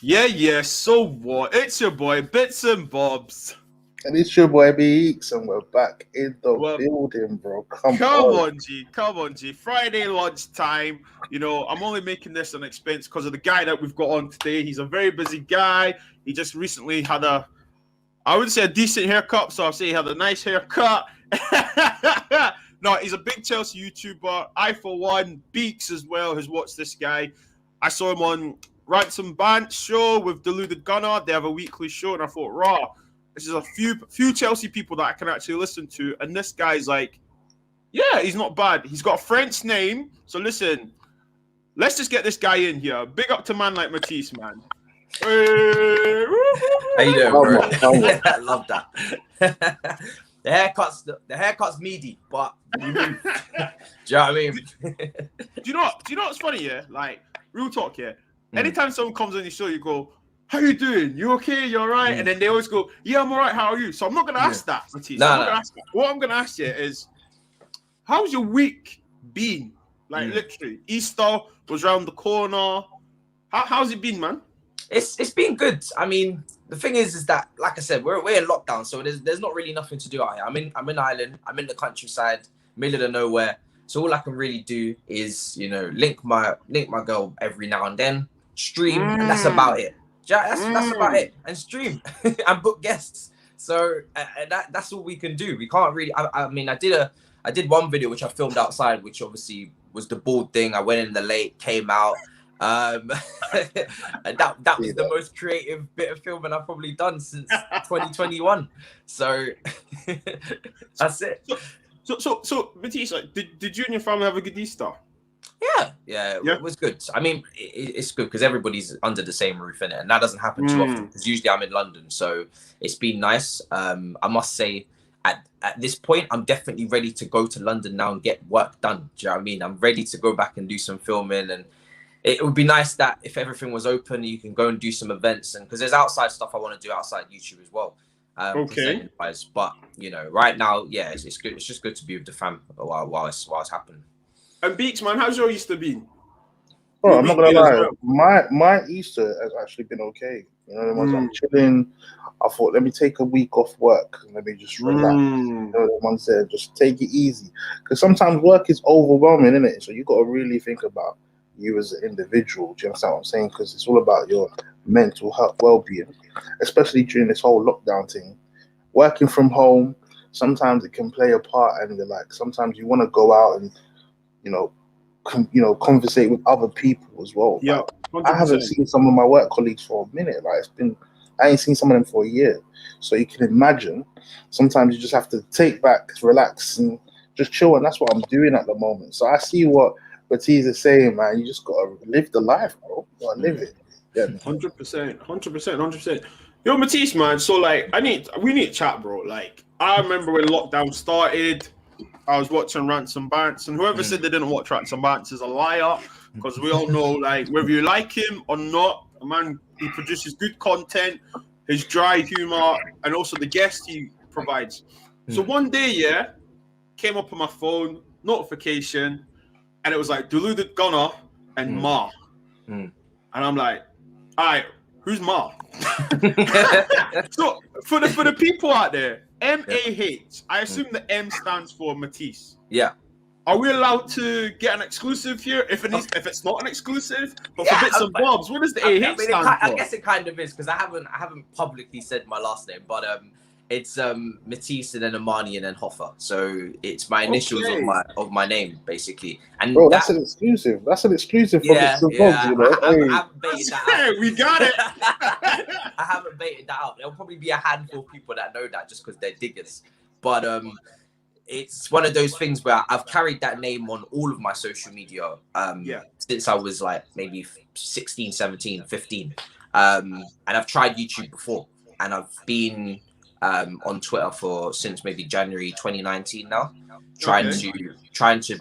Yeah, so what? It's your boy, Bitz and Bobz. And it's your boy Beeks, and we're back in the Well, building, bro. come on, G. Friday lunchtime. You know, I'm only making this an expense because of the guy that we've got on today. He's a very busy guy. He just recently had I wouldn't say a decent haircut, so I'll say he had a nice haircut. No, he's a big Chelsea YouTuber. I, for one, Beeks as well, has watched this guy. I saw him on Ransom Bant's show with Deluded Gunner. They have a weekly show, and I thought, raw, this is a few Chelsea people that I can actually listen to. And this guy's like, yeah, he's not bad. He's got a French name. So listen, let's just get this guy in here. Big up to man like Matisse, man. How you doing, bro? I love that. The haircut's meaty, but do you know what I mean? Do you know what's funny? Yeah, like real talk. Yeah, anytime someone comes on your show, you go, "How you doing? You okay? You all right?" And then they always go, "Yeah, I'm all right. How are you?" So I'm not gonna ask that, Matisse. Gonna ask that. What I'm gonna ask you is, how's your week been? Like literally, Easter was around the corner. How's it been, man? It's been good. I mean, the thing is that, like I said, we're in lockdown, so there's not really nothing to do out here. I'm in Ireland. I'm in the countryside, middle of nowhere. So all I can really do is, you know, link my girl every now and then, stream, and that's about it. That's about it, and stream and book guests. So that's all we can do. We can't really. I mean, I did one video which I filmed outside, which obviously was the bald thing. I went in the lake, came out. And that was the most creative bit of filming I've probably done since 2021. So that's it. So Matisse, like, did you and your family have a good Easter? Yeah, it was good. I mean, it's good because everybody's under the same roof, innit? And that doesn't happen too often because usually I'm in London. So it's been nice. I must say, at this point, I'm definitely ready to go to London now and get work done. Do you know what I mean? I'm ready to go back and do some filming, and it would be nice that if everything was open, you can go and do some events, and because there's outside stuff I want to do outside YouTube as well. Okay. But you know, right now, yeah, it's good. It's just good to be with the fam while it's happening. And Beeks, man, how's your Easter been? Bro, I'm not gonna lie. My Easter has actually been okay. You know, the ones I'm chilling. I thought, let me take a week off work and let me just relax. You know, the ones there, just take it easy. Because sometimes work is overwhelming, isn't it? So you got to really think about you as an individual. Do you understand what I'm saying? Because it's all about your mental health, well-being, especially during this whole lockdown thing. Working from home, sometimes it can play a part, and like sometimes you want to go out and conversate with other people as well. Yeah, I haven't seen some of my work colleagues for a minute. Like I ain't seen some of them for a year. So you can imagine, sometimes you just have to take back, relax, and just chill. And that's what I'm doing at the moment. So I see what Matisse is saying, man. You just gotta live the life, bro. You gotta live it. Yeah, 100%. Yo, Matisse, man. So like, we need to chat, bro. Like, I remember when lockdown started, I was watching Ransom Bant's, and whoever said they didn't watch Ransom Bant's is a liar, because we all know, like, whether you like him or not, a man, he produces good content, his dry humor, and also the guests he provides. So one day, yeah, came up on my phone, notification, and it was like Deluded Gunner and MAH. And I'm like, all right, who's MAH? So for the people out there, MAH, I assume the M stands for Matisse. Yeah. Are we allowed to get an exclusive here? If it's not an exclusive, but for Bits and Bobs, what does the AH stand for? I guess it kind of is, because I haven't publicly said my last name, but it's Matisse and then Amani and then Hoffa. So it's my initials of my name, basically. And bro, that's an exclusive. That's an exclusive for Bits and Bobs, you know. I haven't baited that out. We got it. I haven't baited that out. There'll probably be a handful of people that know that just because they're diggers. But it's one of those things where I've carried that name on all of my social media since I was like maybe 16, 17, 15. And I've tried YouTube before, and I've been on Twitter since maybe January 2019 now, trying to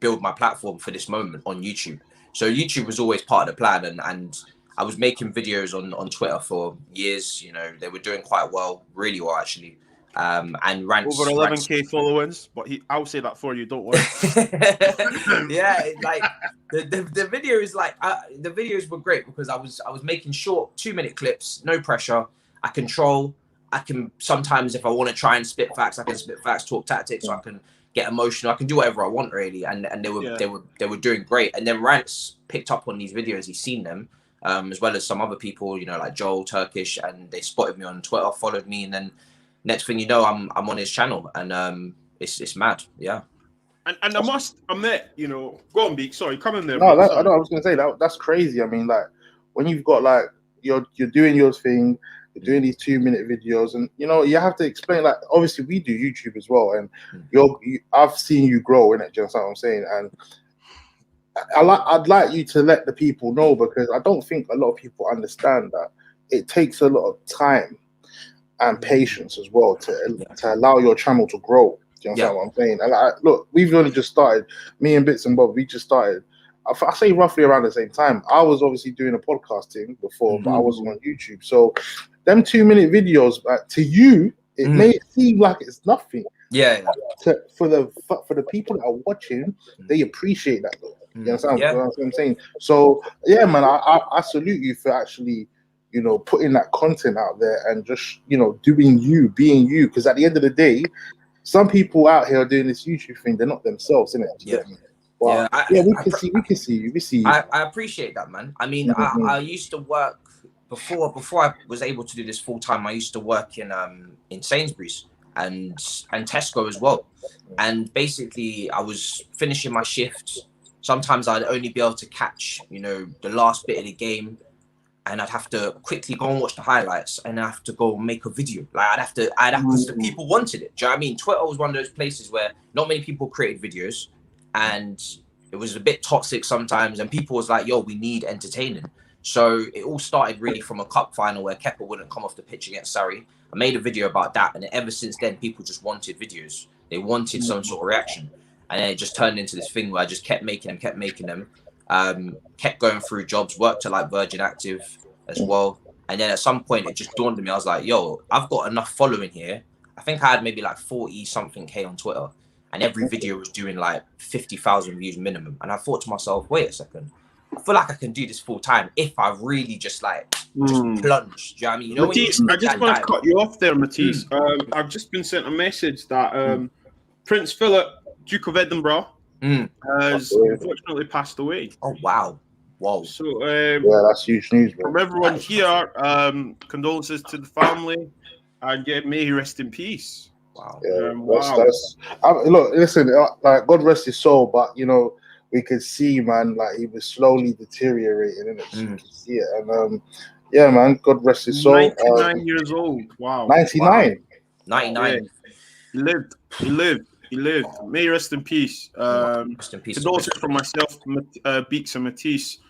build my platform for this moment on YouTube. So YouTube was always part of the plan, and I was making videos on Twitter for years. You know, they were doing quite well, really well actually. and rants over 11K followers. But I'll say that for you. Don't worry. Yeah, like the video is like the videos were great because I was making short 2-minute clips, no pressure. I can sometimes, if I want to try and spit facts, I can spit facts, talk tactics, so I can get emotional. I can do whatever I want really, and they were doing great. And then Rants picked up on these videos. He's seen them, as well as some other people, you know, like Joel, Turkish, and they spotted me on Twitter, followed me, and then next thing you know, I'm on his channel, and it's mad, yeah. And I must admit, you know, go on, Beek. Sorry, come in there. No, I was gonna say that's crazy. I mean, like when you've got like you're doing your thing. You're doing these 2-minute videos, and you know you have to explain. Like, obviously, we do YouTube as well, and I've seen you grow in it. Do you understand what I'm saying? And I'd like you to let the people know, because I don't think a lot of people understand that it takes a lot of time and patience as well to allow your channel to grow. Do you understand what I'm saying? And look, we've only just started. Me and Bitz and Bob, we just started. I say roughly around the same time. I was obviously doing a podcasting before, but I wasn't on YouTube. So them 2-minute videos, to you, it may seem like it's nothing. Yeah. For the people that are watching, they appreciate that though. You understand what I'm saying? So yeah, man, I salute you for actually, you know, putting that content out there and just, you know, being you. Because at the end of the day, some people out here are doing this YouTube thing. They're not themselves, innit? Yeah. Well, we can see you. I appreciate that, man. I mean, I used to work before I was able to do this full time. I used to work in Sainsbury's and Tesco as well. And basically, I was finishing my shift. Sometimes I'd only be able to catch, you know, the last bit of the game, and I'd have to quickly go and watch the highlights, and I have to go make a video. Like I'd have to. The people wanted it. Do you know what I mean? Twitter was one of those places where not many people created videos. And it was a bit toxic sometimes, and people was like, yo, we need entertaining. So it all started really from a cup final where Kepa wouldn't come off the pitch against Surrey. I made a video about that, and ever since then, people just wanted videos. They wanted some sort of reaction. And then it just turned into this thing where I just kept making them, kept going through jobs, worked at like Virgin Active as well. And then at some point, it just dawned on me. I was like, yo, I've got enough following here. I think I had maybe like 40-something K on Twitter. And every video was doing like 50,000 views minimum. And I thought to myself, wait a second, I feel like I can do this full time if I really just like just plunge. Do you know what I mean? You know, Matisse, I just want to cut you off there, Matisse. I've just been sent a message that Prince Philip, Duke of Edinburgh, has unfortunately passed away. Oh wow. Whoa. So yeah, that's huge news, bro. From everyone here, condolences to the family, and may he rest in peace. Wow. Yeah, look, listen, like God rest his soul, but you know, we could see, man, like he was slowly deteriorating, and you can see it. And yeah, man, God rest his soul. 99 years old. Wow. 99. Wow. 99. Yeah. He lived. May he rest in peace. Rest in peace. Condolences from myself, Beeks and Matisse.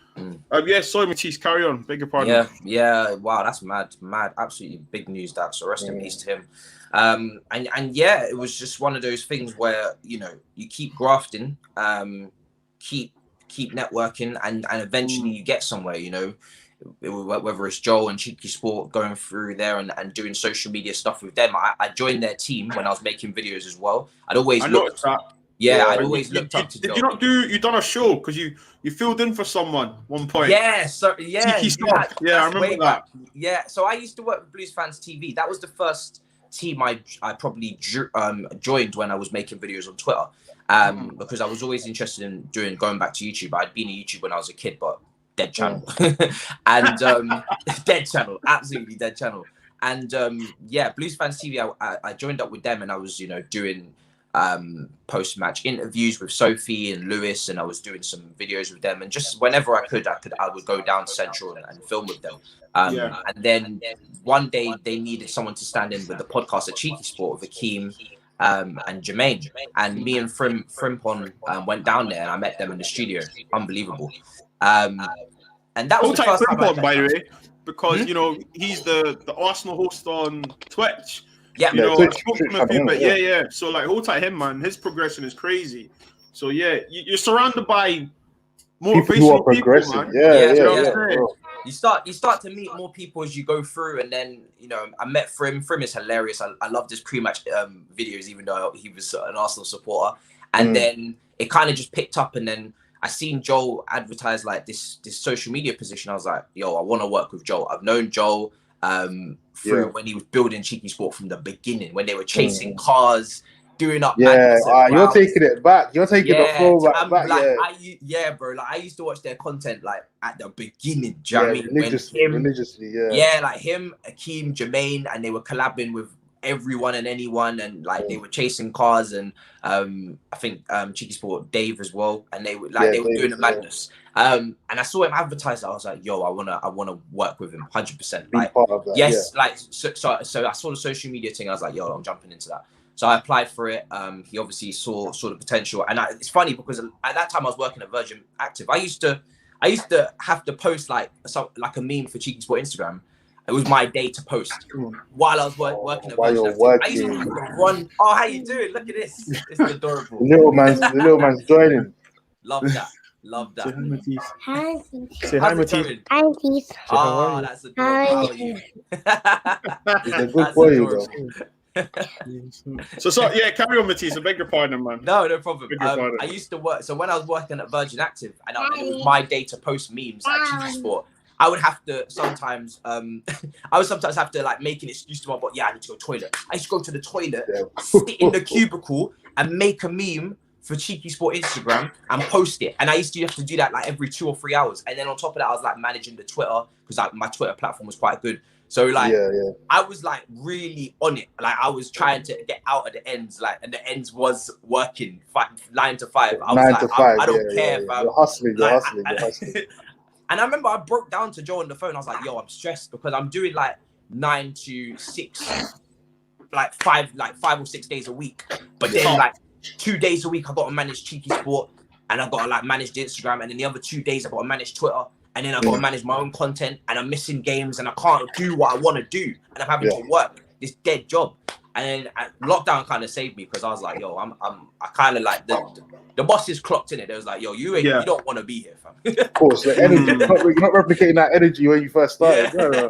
Yeah, sorry, Matisse, carry on. Beg your pardon. Yeah. Wow, that's mad. Absolutely big news. That. So rest in peace to him. And yeah, it was just one of those things where, you know, you keep grafting, keep networking, and eventually you get somewhere, you know, whether it's Joel and Cheeky Sport going through there and doing social media stuff with them. I joined their team when I was making videos as well. I'd always looked up. I'd always looked up to Joel. Did you not do? You done a show because you filled in for someone one point. Yeah, I remember that. Yeah, so I used to work with Blues Fans TV. That was the first team I probably joined when I was making videos on Twitter, because I was always interested in going back to YouTube. I'd been a YouTuber when I was a kid, but dead channel. And dead channel, absolutely dead channel. And yeah, Blues Fans TV, I joined up with them, and I was, you know, doing post-match interviews with Sophie and Lewis, and I was doing some videos with them, and just whenever I would go down Central and film with them. And then one day they needed someone to stand in with the podcast at Cheeky Sport with Akeem and Jermaine, and me and Frimpon went down there, and I met them in the studio. Unbelievable. And that was the first time Frimpon, by the way, because you know he's the Arsenal host on Twitch. Yeah, you know, I spoke to him a few, but yeah. So like, hold tight, him, man. His progression is crazy. So yeah, you're surrounded by motivational people, man. you start to meet more people as you go through, and then I met Frim. Frim is hilarious. I love his pre-match videos, even though he was an Arsenal supporter. And then it kind of just picked up, and then I seen Joel advertise like this social media position. I was like, yo, I want to work with Joel. I've known Joel through when he was building Cheeky Sport from the beginning, when they were chasing cars, doing up. You're taking it back. You're taking the flow back. Like, bro. Like I used to watch their content like at the beginning. Do you know what I mean? Religiously. Yeah, like him, Akeem, Jermaine, and they were collabing with everyone and anyone, and like they were chasing cars, and I think Cheeky Sport Dave as well, and they were doing the madness. And I saw him advertise. I was like, yo, I wanna work with him 100%. Like, part of that, like so I saw the social media thing. I was like, yo, I'm jumping into that. So I applied for it. He obviously saw the potential, and it's funny because at that time I was working at Virgin Active. I used to have to post like a meme for Cheeky Sport Instagram. It was my day to post while I was working at Virgin Active. I used to have to run. Oh, how you doing? Look at this. It's adorable. The little man's joining. Love that. Say hi, Matisse. Hi. Say hi, Matisse. Hi, Matisse. Oh, that's adorable. He's a good boy, you know. So yeah, carry on, Matisse. I beg your pardon, man. No problem. I used to work. So when I was working at Virgin Active, and it was my day to post memes at Cheeky Sport, I would have to sometimes, have to like make an excuse to my body. Yeah, I need to go to the toilet. I used to go to the toilet, sit in the cubicle, and make a meme for Cheeky Sport Instagram and post it. And I used to have to do that like every 2 or 3 hours. And then on top of that, I was like managing the Twitter, because like my Twitter platform was quite good. So like I was like really on it. Like I was trying to get out of the ends, like, and the ends was working 9 to 5. I was like, I don't care, fam. You're hustling. And I remember I broke down to Joe on the phone. I was like, yo, I'm stressed because I'm doing like 9 to 6, like 5 or 6 days a week. But then like 2 days a week, I got to manage Cheeky Sport, and I got to like manage the Instagram. And then the other 2 days, I got to manage Twitter. And then I got to manage my own content, and I'm missing games, and I can't do what I want to do. And I'm having to work this dead job. And then lockdown kind of saved me, because I was like, yo, I kind of like the bosses clocked in it. They was like, yo, you don't want to be here, fam. Of course, the energy. You're not replicating that energy when you first started. Do you know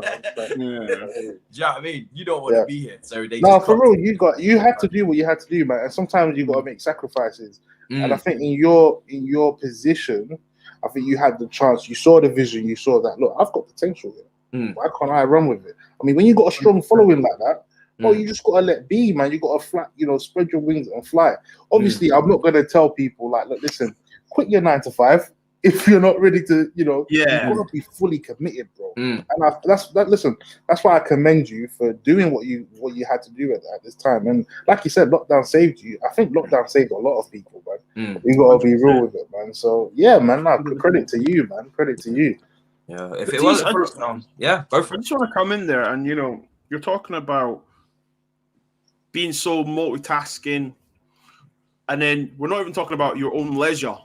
what I mean? You don't want to be here. So they for real, you had to do what you had to do, man. And sometimes you got to make sacrifices. And I think in your position, I think you had the chance. You saw the vision. You saw that. Look, I've got potential here. Why can't I run with it? I mean, when you got a strong following like that, you just gotta let be, man. You gotta fly, spread your wings and fly. Obviously, I'm not gonna tell people like, look, listen, quit your 9 to 5 if you're not ready to, you gotta be fully committed, bro. And that's why I commend you for doing what you had to do at this time. And like you said, lockdown saved you. I think lockdown saved a lot of people, man. You gotta be real with it, man. So yeah, man, credit to you, man. Credit to you. Yeah, if it wasn't for lockdown, go for it. I just want to come in there, and you're talking about being so multitasking, and then we're not even talking about your own leisure.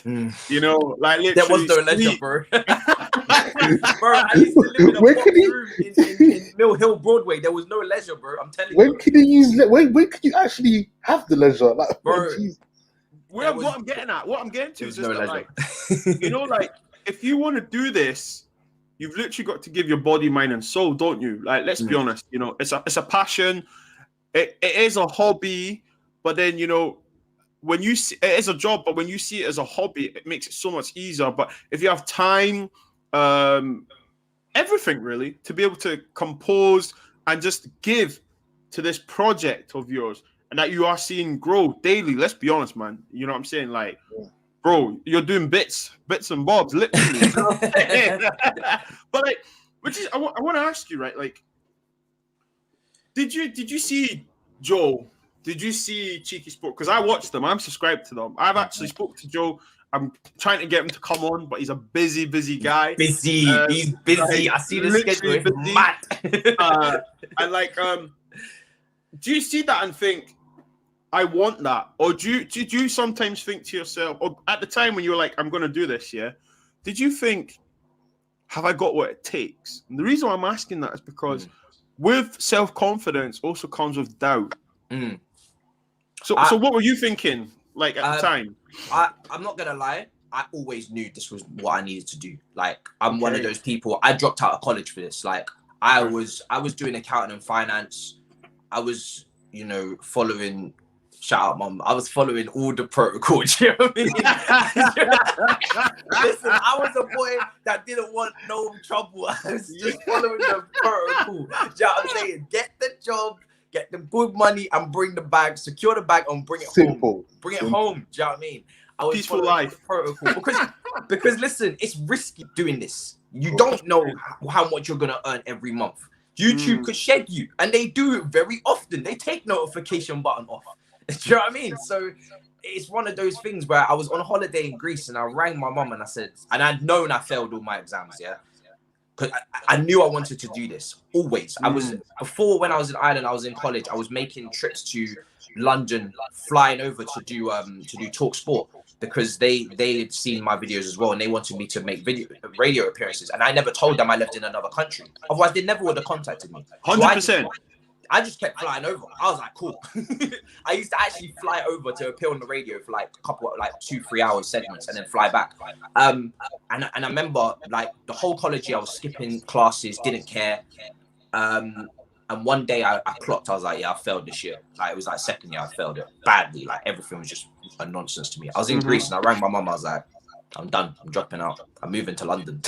Like literally there was no leisure, bro. Bro, I used to live in a room in Mill Hill, Broadway. There was no leisure, bro. I'm telling you. When can you actually have the leisure, like, bro? What I'm getting to is just like, like, if you want to do this, you've literally got to give your body, mind, and soul, don't you? Like, let's be honest. It's a passion. It is a hobby, but then when you see it is a job, but when you see it as a hobby, it makes it so much easier. But if you have time, everything really, to be able to compose and just give to this project of yours, and that you are seeing grow daily. Let's be honest, man. You know what I'm saying? Like, bro, you're doing bits and bobs, literally. But like, I want to ask you, right? Like, did you see Joe? Did you see Cheeky Sport? Because I watched them. I'm subscribed to them. I've actually spoke to Joe. I'm trying to get him to come on, but he's a busy guy. He's busy. I see the schedule. Mad. And like, do you see that and think, I want that? Or did you sometimes think to yourself, or at the time when you were like, I'm going to do this, did you think, have I got what it takes? And the reason why I'm asking that is because with self-confidence also comes with doubt. So what were you thinking, like, at the time? I'm not gonna lie. I always knew this was what I needed to do. Like, I'm one of those people. I dropped out of college for this. Like, I was doing accounting and finance. I was, you know, following. Shout out, mum. I was following all the protocols. You know what I mean? Listen, I was a boy that didn't want no trouble. I was just following the protocol. You know what I'm saying? Get the job, get the good money, and bring the bag. Secure the bag and bring it home. Bring it home. Do you know what I mean? I was peaceful life protocol because listen, it's risky doing this. You don't know how much you're gonna earn every month. YouTube could shed you, and they do it very often. They take notification button off. Do you know what I mean? So it's one of those things where I was on holiday in Greece and I rang my mum and I said, and I'd known I failed all my exams, yeah, because I knew I wanted to do this always. I was before, when I was in Ireland, I was in college. I was making trips to London, flying over to do Talk Sport, because they had seen my videos as well and they wanted me to make radio appearances, and I never told them I lived in another country. Otherwise, they never would have contacted me. 100%. I just kept flying over. I was like, cool. I used to actually fly over to appear on the radio for like a couple of 2-3 hours segments and then fly back. And I remember like the whole college year I was skipping classes, didn't care. And one day I clocked, I was like, yeah, I failed this year. Like, it was like second year, I failed it badly. Like, everything was just a nonsense to me. I was in Greece and I rang my mum. I was like, I'm done. I'm dropping out. I'm moving to London.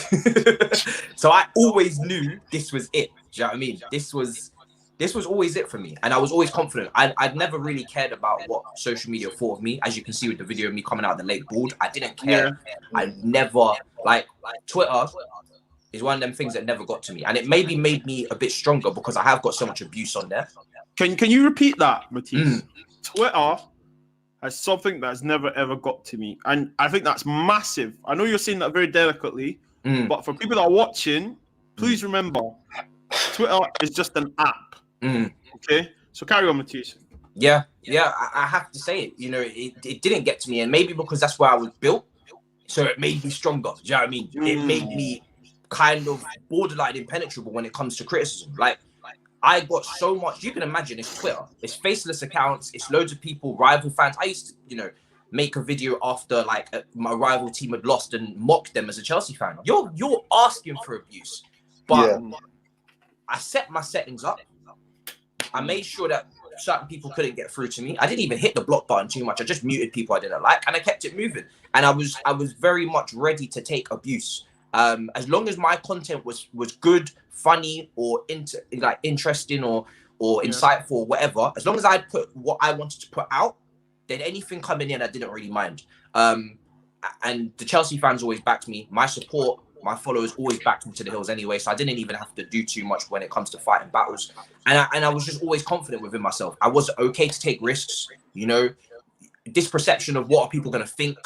So I always knew this was it. Do you know what I mean? This was always it for me, and I was always confident. I'd never really cared about what social media thought of me. As you can see with the video of me coming out of the lake bald, I didn't care. I never, like Twitter is one of them things that never got to me, and it maybe made me a bit stronger because I have got so much abuse on there. Can you repeat that, Matisse? Twitter has something that's never ever got to me, and I think that's massive. I know you're saying that very delicately, but for people that are watching, please remember, Twitter is just an app. Okay, so carry on, Matisse. Yeah, I have to say it. You know, it didn't get to me, and maybe because that's where I was built, so it made me stronger. Do you know what I mean? It made me kind of borderline impenetrable when it comes to criticism. Like, I got so much. You can imagine, it's Twitter, it's faceless accounts, it's loads of people, rival fans. I used to, you know, make a video after like my rival team had lost and mock them as a Chelsea fan. You're asking for abuse, but I set my settings up. I made sure that certain people couldn't get through to me. I didn't even hit the block button too much. I just muted people I didn't like, and I kept it moving. And I was very much ready to take abuse, as long as my content was good, funny, or interesting, or insightful, or whatever. As long as I put what I wanted to put out, then anything coming in, I didn't really mind. And the Chelsea fans always backed me. My support, my followers always backed me to the hills anyway, so I didn't even have to do too much when it comes to fighting battles. And I was just always confident within myself. I was okay to take risks, you know. This perception of what are people going to think?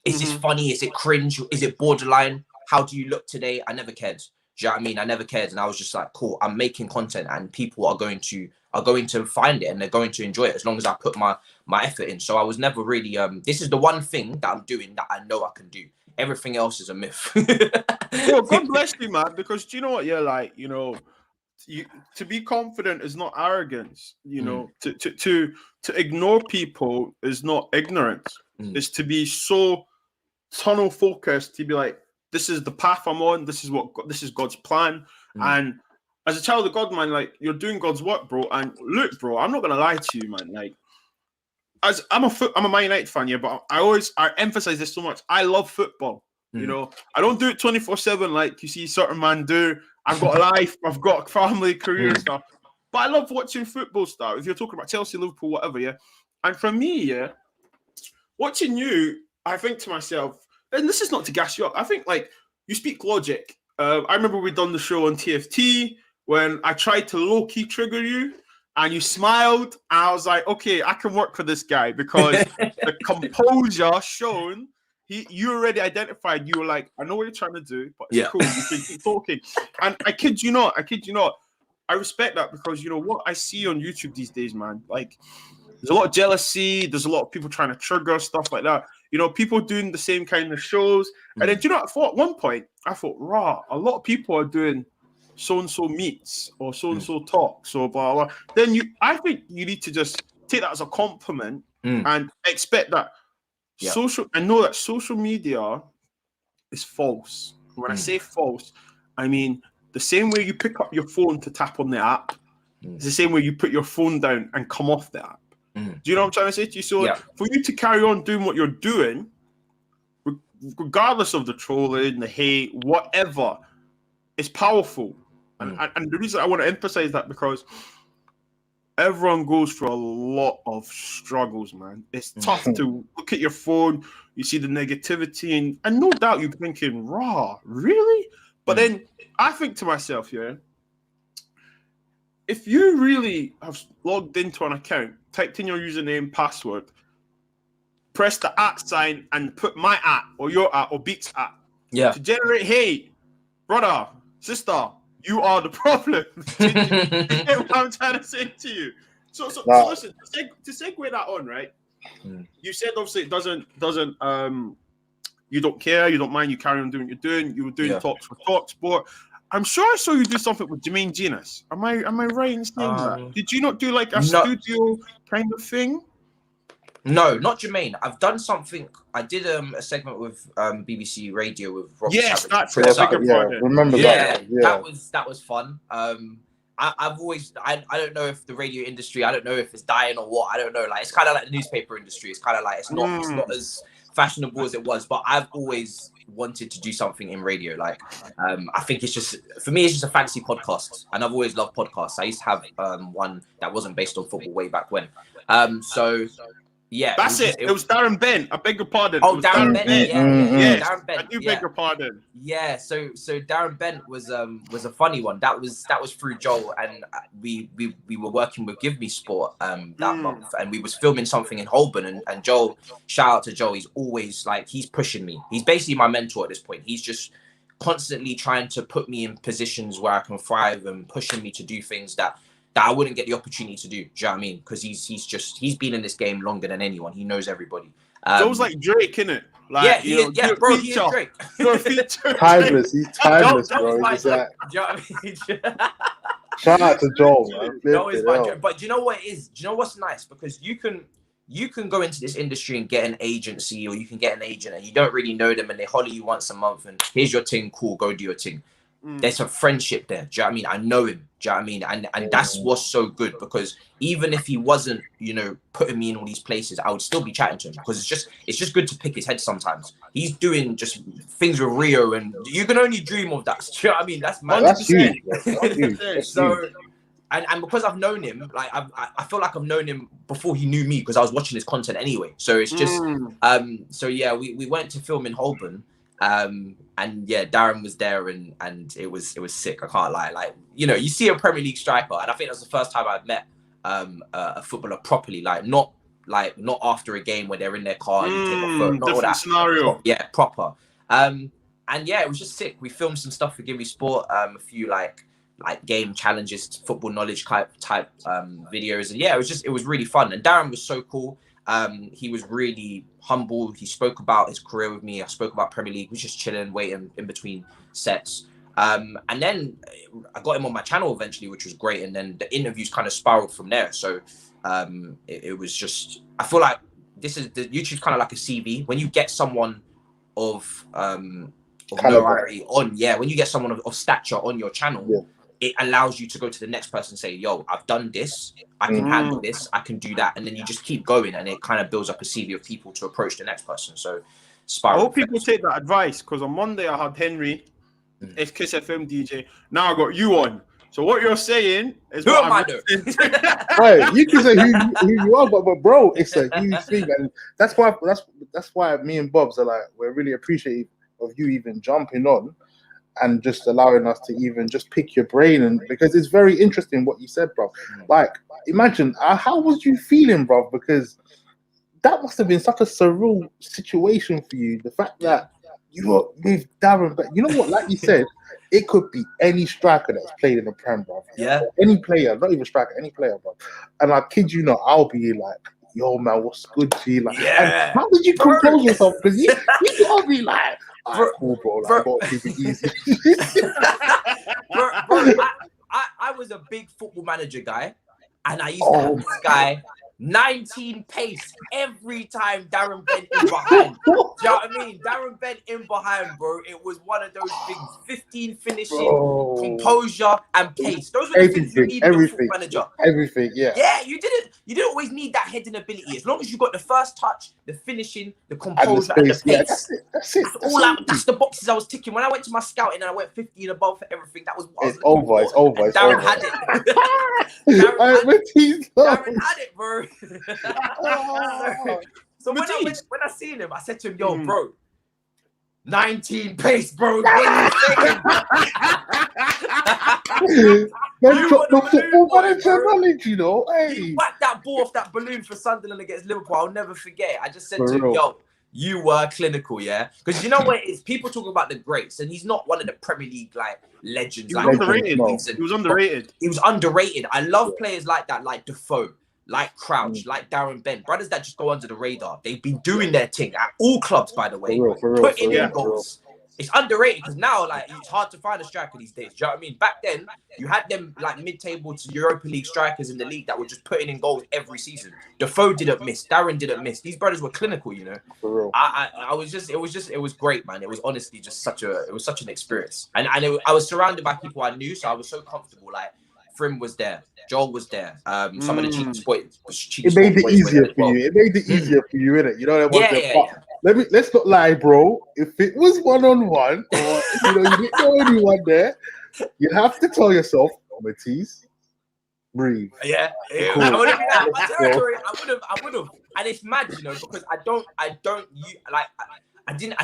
Is this funny? Is it cringe? Is it borderline? How do you look today? I never cared. Do you know what I mean? I never cared, and I was just like, cool, I'm making content and people are going to find it and they're going to enjoy it as long as I put my effort in. So I was never really this is the one thing that I'm doing that I know I can do. Everything else is a myth. Well, God bless you, man, because do you know what you're like, you know, to be confident is not arrogance, you know, to ignore people is not ignorance. It's to be so tunnel focused, to be like, this is the path I'm on, this is God's plan. And as a child of God, man, like, you're doing God's work, bro. And look, bro, I'm not gonna lie to you, man, like, as I'm a Man United fan, yeah, but I emphasize this so much. I love football. You know, I don't do it 24/7 like you see certain man do. I've got a life, I've got a family, career and stuff. But I love watching football stuff. If you're talking about Chelsea, Liverpool, whatever, yeah. And for me, yeah, watching you, I think to myself, and this is not to gas you up, I think like you speak logic. I remember we done the show on TFT when I tried to low-key trigger you. And you smiled, and I was like, okay, I can work for this guy because the composure shown, you already identified. You were like, I know what you're trying to do, but it's cool. You can keep talking. And I kid you not. I respect that because, you know, what I see on YouTube these days, man, like, there's a lot of jealousy. There's a lot of people trying to trigger stuff like that. You know, people doing the same kind of shows. And then, do you know what I thought? At one point, I thought, a lot of people are doing so-and-so meets or so-and-so talks or blah, blah. Then I think you need to just take that as a compliment and expect that Yeah. I know that social media is false. When I say false, I mean the same way you pick up your phone to tap on the app, it's the same way you put your phone down and come off the app. Do you know what I'm trying to say to you? So for you to carry on doing what you're doing, regardless of the trolling, the hate, whatever, it's powerful. And the reason I want to emphasize that because everyone goes through a lot of struggles, man. It's tough to look at your phone, you see the negativity, and no doubt you're thinking, raw, really? But then I think to myself, if you really have logged into an account, typed in your username, password, press the @ sign and put my @ or your @ or Beeks @ to generate hate, brother, sister, you are the problem. You get what I'm trying to say to you? So listen, to segue that on, right? You said obviously it doesn't you don't care, you don't mind, you carry on doing what you're doing. You were doing talks for TalkSport. I'm sure I saw you do something with Jermaine Genius. Am I right in saying that? Did you not do like a studio kind of thing? No, not Jermaine. I've done something. I did a segment with BBC Radio with Rob. Yes, that's remember that. Yeah, that was fun. I've always I don't know if the radio industry, I don't know if it's dying or what. I don't know. Like it's kind of like the newspaper industry. It's kind of like it's not as fashionable as it was. But I've always wanted to do something in radio. Like I think it's just for me, it's just a fancy podcast, and I've always loved podcasts. I used to have one that wasn't based on football way back when. So. Yeah, that's it. It was Darren Bent. I beg your pardon. Oh, Darren Bent. Yeah. Darren Bent. I do beg your pardon. Yeah. So Darren Bent was a funny one. That was through Joel, and we were working with Give Me Sport that month, and we was filming something in Holborn, and Joel. Shout out to Joel. He's always he's pushing me. He's basically my mentor at this point. He's just constantly trying to put me in positions where I can thrive and pushing me to do things that I wouldn't get the opportunity to do. Do you know what I mean? Because he's been in this game longer than anyone. He knows everybody. Joe's like Drake, innit? Like, he is Drake. You're a feature. Timeless. He's timeless, bro. He's like, do you know what I mean? shout out to Joel, man. Joel is my Drake. But do you know what it is? Do you know what's nice? Because you can go into this industry and get an agency, or you can get an agent and you don't really know them and they holler you once a month and here's your thing, cool, go do your thing. There's a friendship there. Do you know what I mean? I know him. Do you know what I mean? And that's what's so good, because even if he wasn't, putting me in all these places, I would still be chatting to him, because it's just good to pick his head sometimes. He's doing just things with Rio, and you can only dream of that. Do you know what I mean? That's mad. That's huge. So, and because I've known him, like I feel like I've known him before he knew me, because I was watching his content anyway. So it's just so yeah, we went to film in Holborn. And yeah, Darren was there, and it was sick. I can't lie. Like, you see a Premier League striker, and I think that was the first time I'd met a footballer properly. Not after a game where they're in their car and you take a photo. Not all that scenario. Yeah, proper. And yeah, it was just sick. We filmed some stuff for Give Me Sport, a few like game challenges, football knowledge type videos, and yeah, it was really fun. And Darren was so cool. He was really humble. He spoke about his career with me. I spoke about Premier League. We were just chilling, waiting in between sets. And then I got him on my channel eventually, which was great. And then the interviews kind of spiraled from there. So it was just, I feel like YouTube's kind of like a CV. When you get someone of notoriety on, when you get someone of stature on your channel, it allows you to go to the next person and say, yo, I've done this, I can handle this, I can do that. And then you just keep going, and it kind of builds up a CV of people to approach the next person. So spiral. I hope people take that advice, because on Monday I had Henry, Kiss FM DJ. Now I got you on. So what you're saying is, who am I doing? Right, you can say who you are, but bro, it's a huge thing, and that's why me and Bobz are like, we're really appreciative of you even jumping on and just allowing us to even just pick your brain, and because it's very interesting what you said, bro. Like, imagine how was you feeling, bro? Because that must have been such a surreal situation for you. The fact that you were with Darren, but you know what? Like you said, it could be any striker that's played in the Prem, bro. Yeah, any player, not even striker, any player, bro. And I kid you not, I'll be like, yo, man, what's good, G? Like, how did you compose yourself? Because you gotta be like, cool, bro. Like, I gotta keep it easy. bro, I was a big Football Manager guy, and I used to have this guy 19 pace every time Darren bent in behind. Do you know what I mean? Darren bent in behind, bro. It was one of those things. 15 finishing, composure, and pace. Those were the things you need in a football manager. Everything, yeah. Yeah, you didn't always need that heading ability. As long as you got the first touch, the finishing, the composure, and the pace. Yeah, that's it. That's the boxes I was ticking. When I went to my scouting and I went 50 and above for everything, that was what it's over. It's over. Darren had it. Darren had it, bro. So when I seen him, I said to him, "Yo, bro, 19 pace, bro. What are you saying?" Man, dropped the football manager knowledge, you know. Hey, he whacked that ball off that balloon for Sunderland against Liverpool. I'll never forget it. I just said to him, "Yo, you were clinical, yeah." Because you know what it is? People talk about the greats, and he's not one of the Premier League like legends. He was underrated. He was underrated. He was underrated. I love players like that, like Defoe, like Crouch, like Darren Bent, brothers that just go under the radar. They've been doing their thing at all clubs, by the way, putting in goals. It's underrated because now, like, it's hard to find a striker these days. Do you know what I mean? Back then, you had them like mid-table to Europa League strikers in the league that were just putting in goals every season. Defoe didn't miss. Darren didn't miss. These brothers were clinical, you know. For real. It was great, man. It was honestly just such an experience. And I was surrounded by people I knew, so I was so comfortable. Like, Frim was there, Joel was there. Some of the cheap boys. It made it easier for you. It made it easier for you, innit? You know what I'm Let's not lie, bro. If it was 1-on-1, or you didn't know anyone there, you have to tell yourself, Matisse, breathe. Yeah, cool. I would have been out of my territory. I would have. And it's mad, you know, because I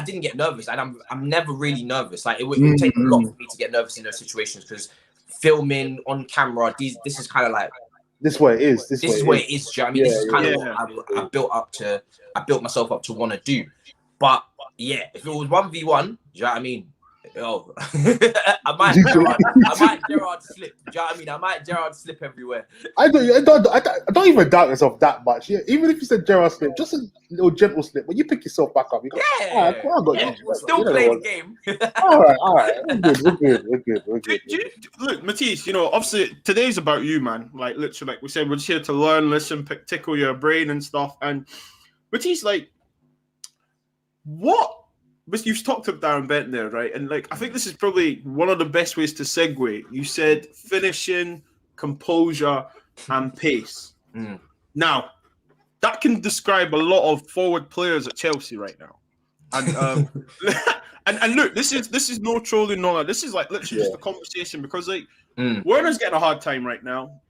didn't get nervous, and I'm never really nervous. Like it would take a lot for me to get nervous in those situations because filming on camera, this is kind of like this way it is. This is where it is. Do you know what I mean? This is kind of what I built myself up to want to do. But yeah, if it was 1v1, do you know what I mean? Oh, I might Gerard slip. Do you know what I mean? I might Gerard slip everywhere. I don't even doubt yourself that much. Yeah, even if you said Gerard slip, just a little gentle slip. When you pick yourself back up, you go, still play the game. all right. We're good. Look, Matisse, you know, obviously today's about you, man. Like literally, like we said, we're just here to learn, listen, tickle your brain and stuff. And Matisse, like, what? But you've talked about Darren Bent there, right? And like, I think this is probably one of the best ways to segue. You said finishing, composure, and pace. Now, that can describe a lot of forward players at Chelsea right now. And and look, this is no trolling, no. This is like literally just a conversation because like Werner's getting a hard time right now.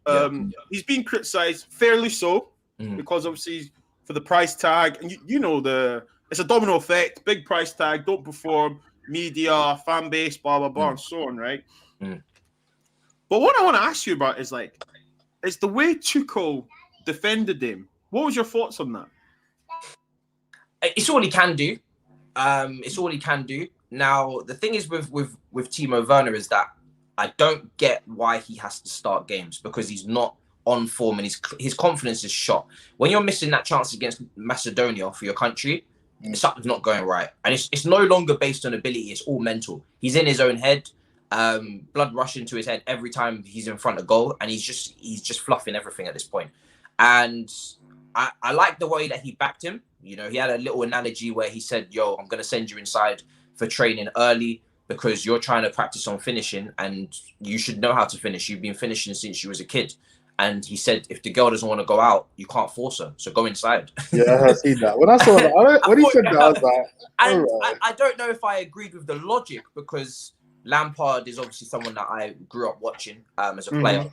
He's being criticised fairly so because obviously for the price tag, and you know it's a domino effect, big price tag, don't perform, media, fan base, blah, blah, blah, and so on, right? But what I want to ask you about is, like, it's the way Tuchel defended him. What was your thoughts on that? It's all he can do. It's all he can do. Now, the thing is with Timo Werner is that I don't get why he has to start games because he's not on form and his confidence is shot. When you're missing that chance against Macedonia for your country, something's not going right, and it's no longer based on ability. It's all mental. He's in his own head. Blood rushing to his head every time he's in front of goal, and he's just fluffing everything at this point. And I like the way that he backed him. You know, he had a little analogy where he said, "Yo, I'm gonna send you inside for training early because you're trying to practice on finishing, and you should know how to finish. You've been finishing since you was a kid." And he said, if the girl doesn't want to go out, you can't force her. So go inside. Yeah, I see that. When I saw that, when he said that, I was like, and I don't know if I agreed with the logic because Lampard is obviously someone that I grew up watching as a player.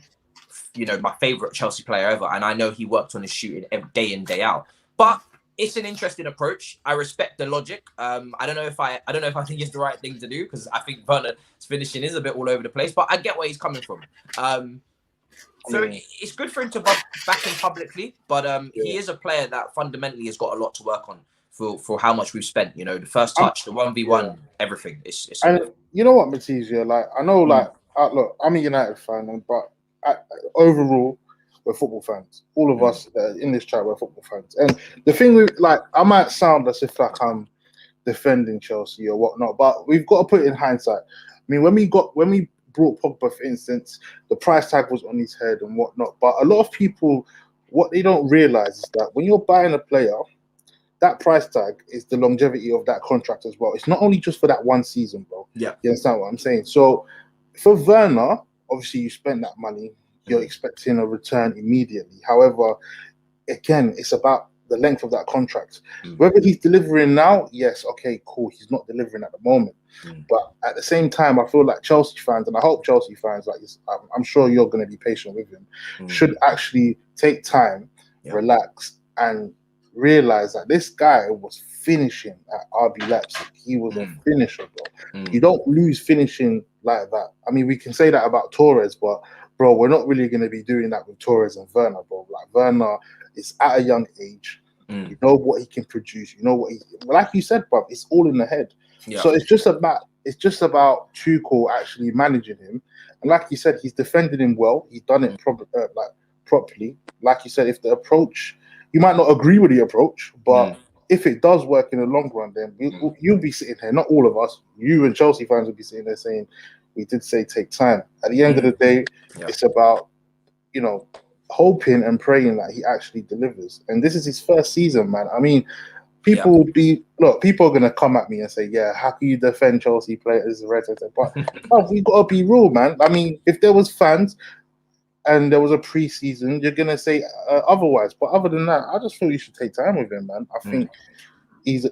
You know, my favorite Chelsea player ever. And I know he worked on his shooting day in, day out. But it's an interesting approach. I respect the logic. I don't know if I think it's the right thing to do because I think Werner's finishing is a bit all over the place. But I get where he's coming from. So it's good for him to back him publicly, but he is a player that fundamentally has got a lot to work on for how much we've spent. You know, the first touch, the 1v1, everything. It's and you know what, Matisse, like I know, like look, I'm a United fan, but overall, we're football fans. All of us in this chat, we're football fans. And the thing with like, I might sound as if like I'm defending Chelsea or whatnot, but we've got to put it in hindsight. I mean, when we brought Pogba, for instance, the price tag was on his head and whatnot. But a lot of people what they don't realize is that when you're buying a player, that price tag is the longevity of that contract as well. It's not only just for that one season, bro. Yeah. You understand what I'm saying? So for Werner, obviously you spend that money, you're expecting a return immediately. However, again, it's about the length of that contract. Whether he's delivering now, yes, okay, cool. He's not delivering at the moment. But at the same time, I feel like Chelsea fans, and I hope Chelsea fans, like I'm sure you're going to be patient with him, should actually take time, relax, and realize that this guy was finishing at RB Leipzig. He was a finisher, bro. You don't lose finishing like that. I mean, we can say that about Torres, but bro, we're not really going to be doing that with Torres and Werner, bro. Like Werner is at a young age. You know what he can produce. You know what he, like you said, bro. It's all in the head. Yeah. So it's just about Tuchel actually managing him. And like you said, he's defended him well. He's done it properly. Like you said, if the approach, you might not agree with the approach, but if it does work in the long run, then you'll be sitting here. Not all of us. You and Chelsea fans will be sitting there saying, "We did say take time." At the end of the day, it's about, you know, hoping and praying that he actually delivers. And this is his first season, man. I mean, people are gonna come at me and say, "Yeah, how can you defend Chelsea players?" But we gotta be real, man. I mean, if there was fans and there was a pre-season, you're gonna say otherwise. But other than that, I just feel you should take time with him, man. I think he's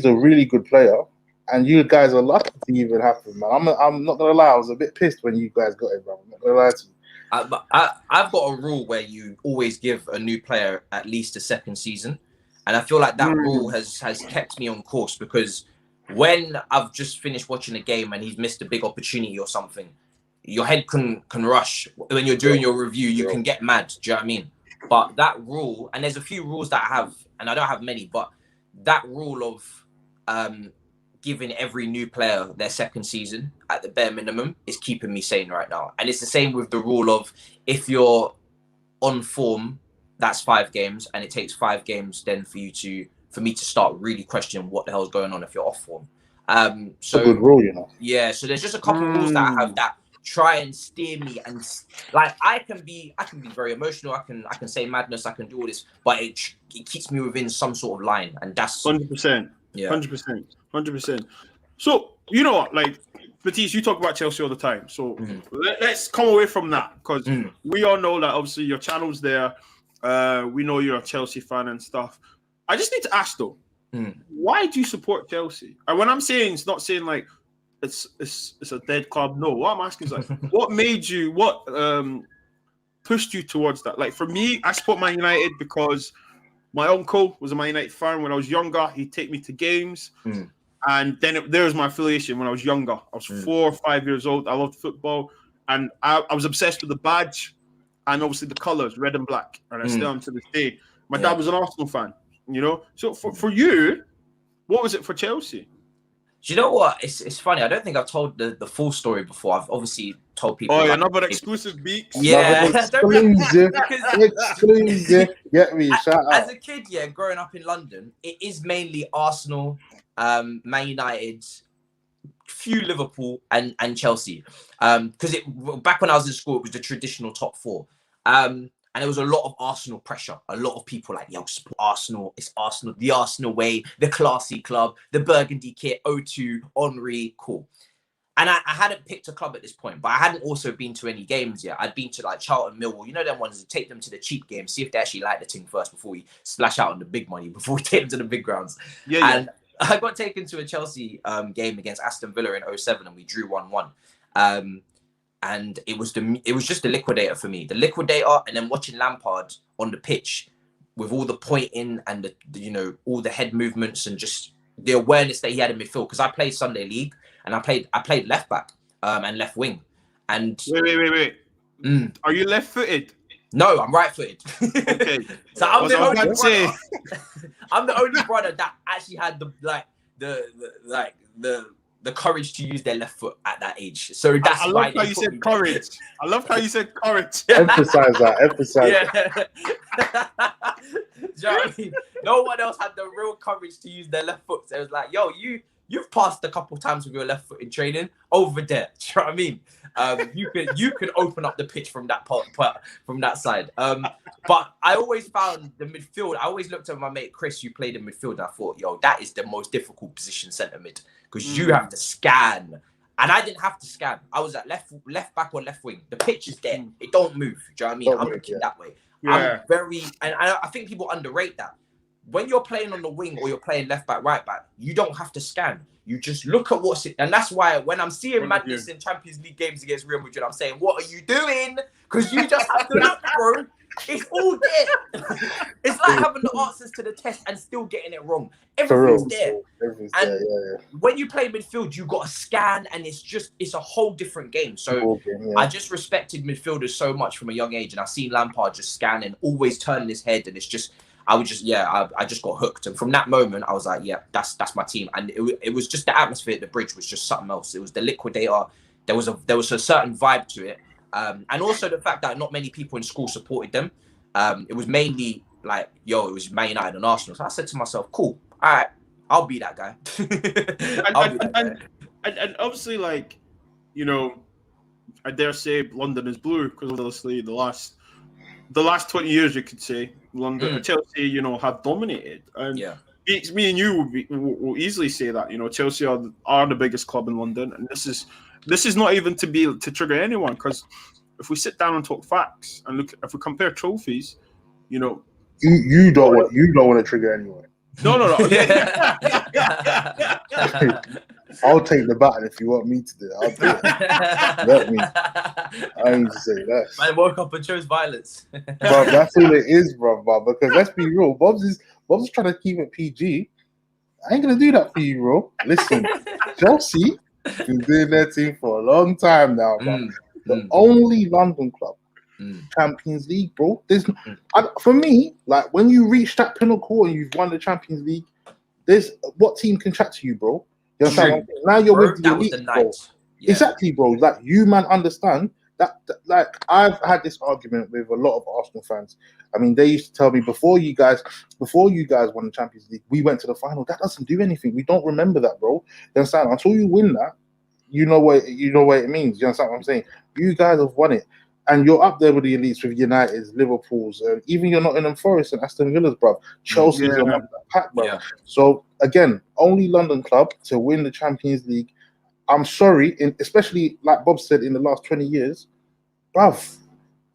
a really good player, and you guys are lucky to even have him, man. I'm not gonna lie, I was a bit pissed when you guys got him, bro. I'm not gonna lie to you. I've got a rule where you always give a new player at least a second season, and I feel like that rule has kept me on course, because when I've just finished watching a game and he's missed a big opportunity or something, your head can rush. When you're doing your review, you can get mad. Do you know what I mean? But that rule, and there's a few rules that I have, and I don't have many, but that rule of giving every new player their second season at the bare minimum is keeping me sane right now. And it's the same with the rule of, if you're on form, that's 5 games, and it takes 5 games then for me to start really questioning what the hell's going on if you're off form. So a good rule, you know. Yeah, so there's just a couple rules that I have that try and steer me, and like I can be very emotional. I can say madness. I can do all this, but it keeps me within some sort of line, and that's 100%. Yeah, 100%. So you know what, like Matisse, you talk about Chelsea all the time. So let's come away from that, because we all know that obviously your channel's there. We know you're a Chelsea fan and stuff. I just need to ask though, why do you support Chelsea? And when I'm saying, it's not saying like it's a dead club. No, what I'm asking is like, what made you, what pushed you towards that? Like for me, I support Man United because my uncle was a Man United fan when I was younger. He'd take me to games, and then there was my affiliation when I was younger. I was 4 or 5 years old. I loved football, and I was obsessed with the badge and obviously the colours, red and black, and I still am to this day. My dad was an Arsenal fan, you know. So for you, what was it for Chelsea? Do you know what? It's funny. I don't think I've told the full story before. I've obviously told people. Oh, another exclusive Beeks. Yeah, exclusive. Get me, shout out. As a kid, growing up in London, it is mainly Arsenal, Man United, few Liverpool, and Chelsea. Because back when I was in school, it was the traditional top 4. And there was a lot of Arsenal pressure. A lot of people like, yo, support Arsenal. It's Arsenal, the Arsenal way, the classy club, the burgundy kit, O2, Henry, cool. And I hadn't picked a club at this point, but I hadn't also been to any games yet. I'd been to like Charlton, Millwall, you know them ones, take them to the cheap games, see if they actually like the thing first before we splash out on the big money, before we take them to the big grounds. And I got taken to a Chelsea game against Aston Villa in 2007, and we drew 1-1. And it was just the liquidator for me. The liquidator, and then watching Lampard on the pitch with all the pointing and the all the head movements and just the awareness that he had in midfield. Because I played Sunday League and I played left back and left wing. And wait. Are you left footed? No, I'm right footed. Okay. So I'm the only brother that actually had the courage to use their left foot at that age. So that's I love how you said courage. I love how you said courage. Emphasize that. Do you know what I mean? No one else had the real courage to use their left foot. So it was like, yo, you've passed a couple times with your left foot in training over there. Do you know what I mean? You can open up the pitch from that part from that side. But I always found the midfield. I always looked at my mate Chris, who played in midfield, and I thought, yo, that is the most difficult position, centre mid, because you have to scan. And I didn't have to scan. I was at left back or left wing. The pitch is there. It don't move. Do you know what I mean? I'm looking that way. Yeah. I'm very, and I think people underrate that. When you're playing on the wing or you're playing left back, right back, you don't have to scan. You just look at what's it. And that's why when I'm seeing Matisse in Champions League games against Real Madrid, I'm saying, what are you doing? Because you just have to look, bro. It's all there. It's like having the answers to the test and still getting it wrong. Everything's there. When you play midfield, you got to scan, and it's a whole different game. So I just respected midfielders so much from a young age, and I seen Lampard just scanning, always turning his head, and it's just, I just got hooked. And from that moment, I was like, yeah, that's my team. And it was just the atmosphere at the bridge was just something else. It was the liquidator. There was a certain vibe to it. And also the fact that not many people in school supported them. It was mainly like, yo, it was Man United and Arsenal. So I said to myself, cool, all right, I'll be that guy. And obviously, like, you know, I dare say London is blue, because obviously the last 20 years, you could say, London, Chelsea, you know, have dominated. And me and you will easily say that, you know, Chelsea are the biggest club in London, and this is not even to trigger anyone, because if we sit down and talk facts and look, if we compare trophies, you know, you don't want to trigger anyone. No. I'll take the baton if you want me to do it. I'll do it. Let me. I need to say that. Man woke up and chose violence. Bro, that's all it is, bro. Because let's be real, Bobz is trying to keep it PG. I ain't gonna do that for you, bro. Listen, Chelsea been doing their team for a long time now, bro. The only London club, Champions League, bro. For me, like, when you reach that pinnacle and you've won the Champions League, what team can chat to you, bro? You understand? Now you're with the elite, bro. Yeah. Exactly, bro. Like, you, man, understand that. Like, I've had this argument with a lot of Arsenal fans. I mean, they used to tell me before you guys won the Champions League, we went to the final. That doesn't do anything. We don't remember that, bro. You understand? Until you win that, you know what it means. You understand what I'm saying? You guys have won it, and you're up there with the elites, with United's, Liverpool's, even you're Nottingham Forest and Aston Villa's, bro. Chelsea's on that pack, bro. Yeah. So again, only London club to win the Champions League. I'm sorry, especially like Bob said, in the last 20 years, bruv.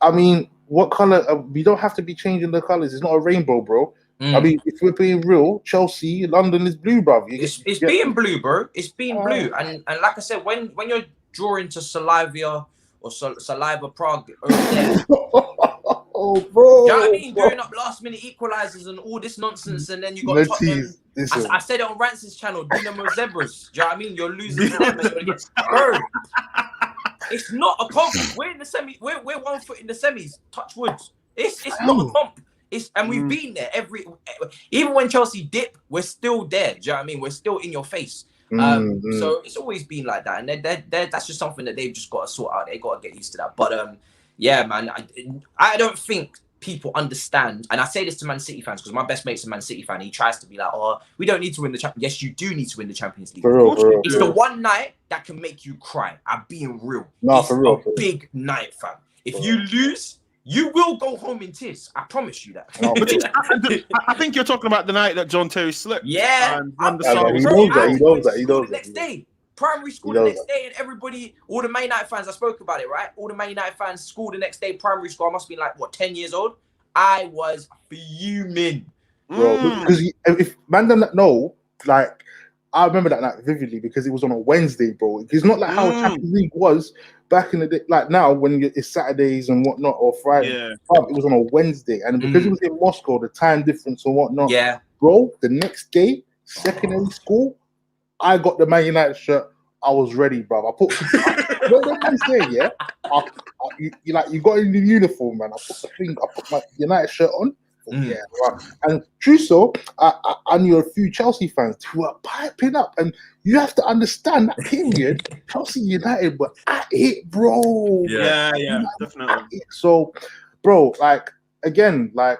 I mean, what color? We don't have to be changing the colors. It's not a rainbow, bro. I mean, if we're being real, Chelsea, London is blue, bruv. It's being blue, bro. It's being blue, and like I said, when you're drawing to Saliva or Saliva Prague over there. Oh, bro. You know what I mean? Doing up last minute equalizers and all this nonsense, and then you got Tottenham. I said it on Rance's channel, Dinamo Zebras. Do you know what I mean? You're losing to that. Bro, it's not a comp. We're in the semi. We're 1 foot in the semis. Touch wood. It's not a comp. And we've been there even when Chelsea dip, we're still there. Do you know what I mean? We're still in your face. So it's always been like that, and that's just something that they've just got to sort out. They got to get used to that. But yeah, man, I don't think people understand, and I say this to Man City fans because my best mate's a Man City fan. He tries to be like, "Oh, we don't need to win the Champions." Yes, you do need to win the Champions League. It's the one night that can make you cry. I'm being real. It's a big night, fam. If you lose, you will go home in tears. I promise you that. I think you're talking about the night that John Terry slipped. Yeah. He knows that. The next day. Primary school the next day, and everybody, all the Man United fans, I spoke about it, right? All the Man United fans, school the next day, primary school. I must be like, what, 10 years old? I was fuming. Bro, because if man them that know, like, I remember that night vividly because it was on a Wednesday, bro. It's not like how Champions League was back in the day, like now when it's Saturdays and whatnot, or Friday. Yeah. It was on a Wednesday, and because it was in Moscow, the time difference and whatnot. Yeah, bro. The next day, secondary school, I got the Man United shirt. I was ready, bro. I put what man say, yeah. You got in the uniform, man. I put my United shirt on. Yeah, right. And true, so I knew a few Chelsea fans who were piping up, and you have to understand that period. Chelsea United were at it, bro. Yeah, definitely. So, bro, like again, like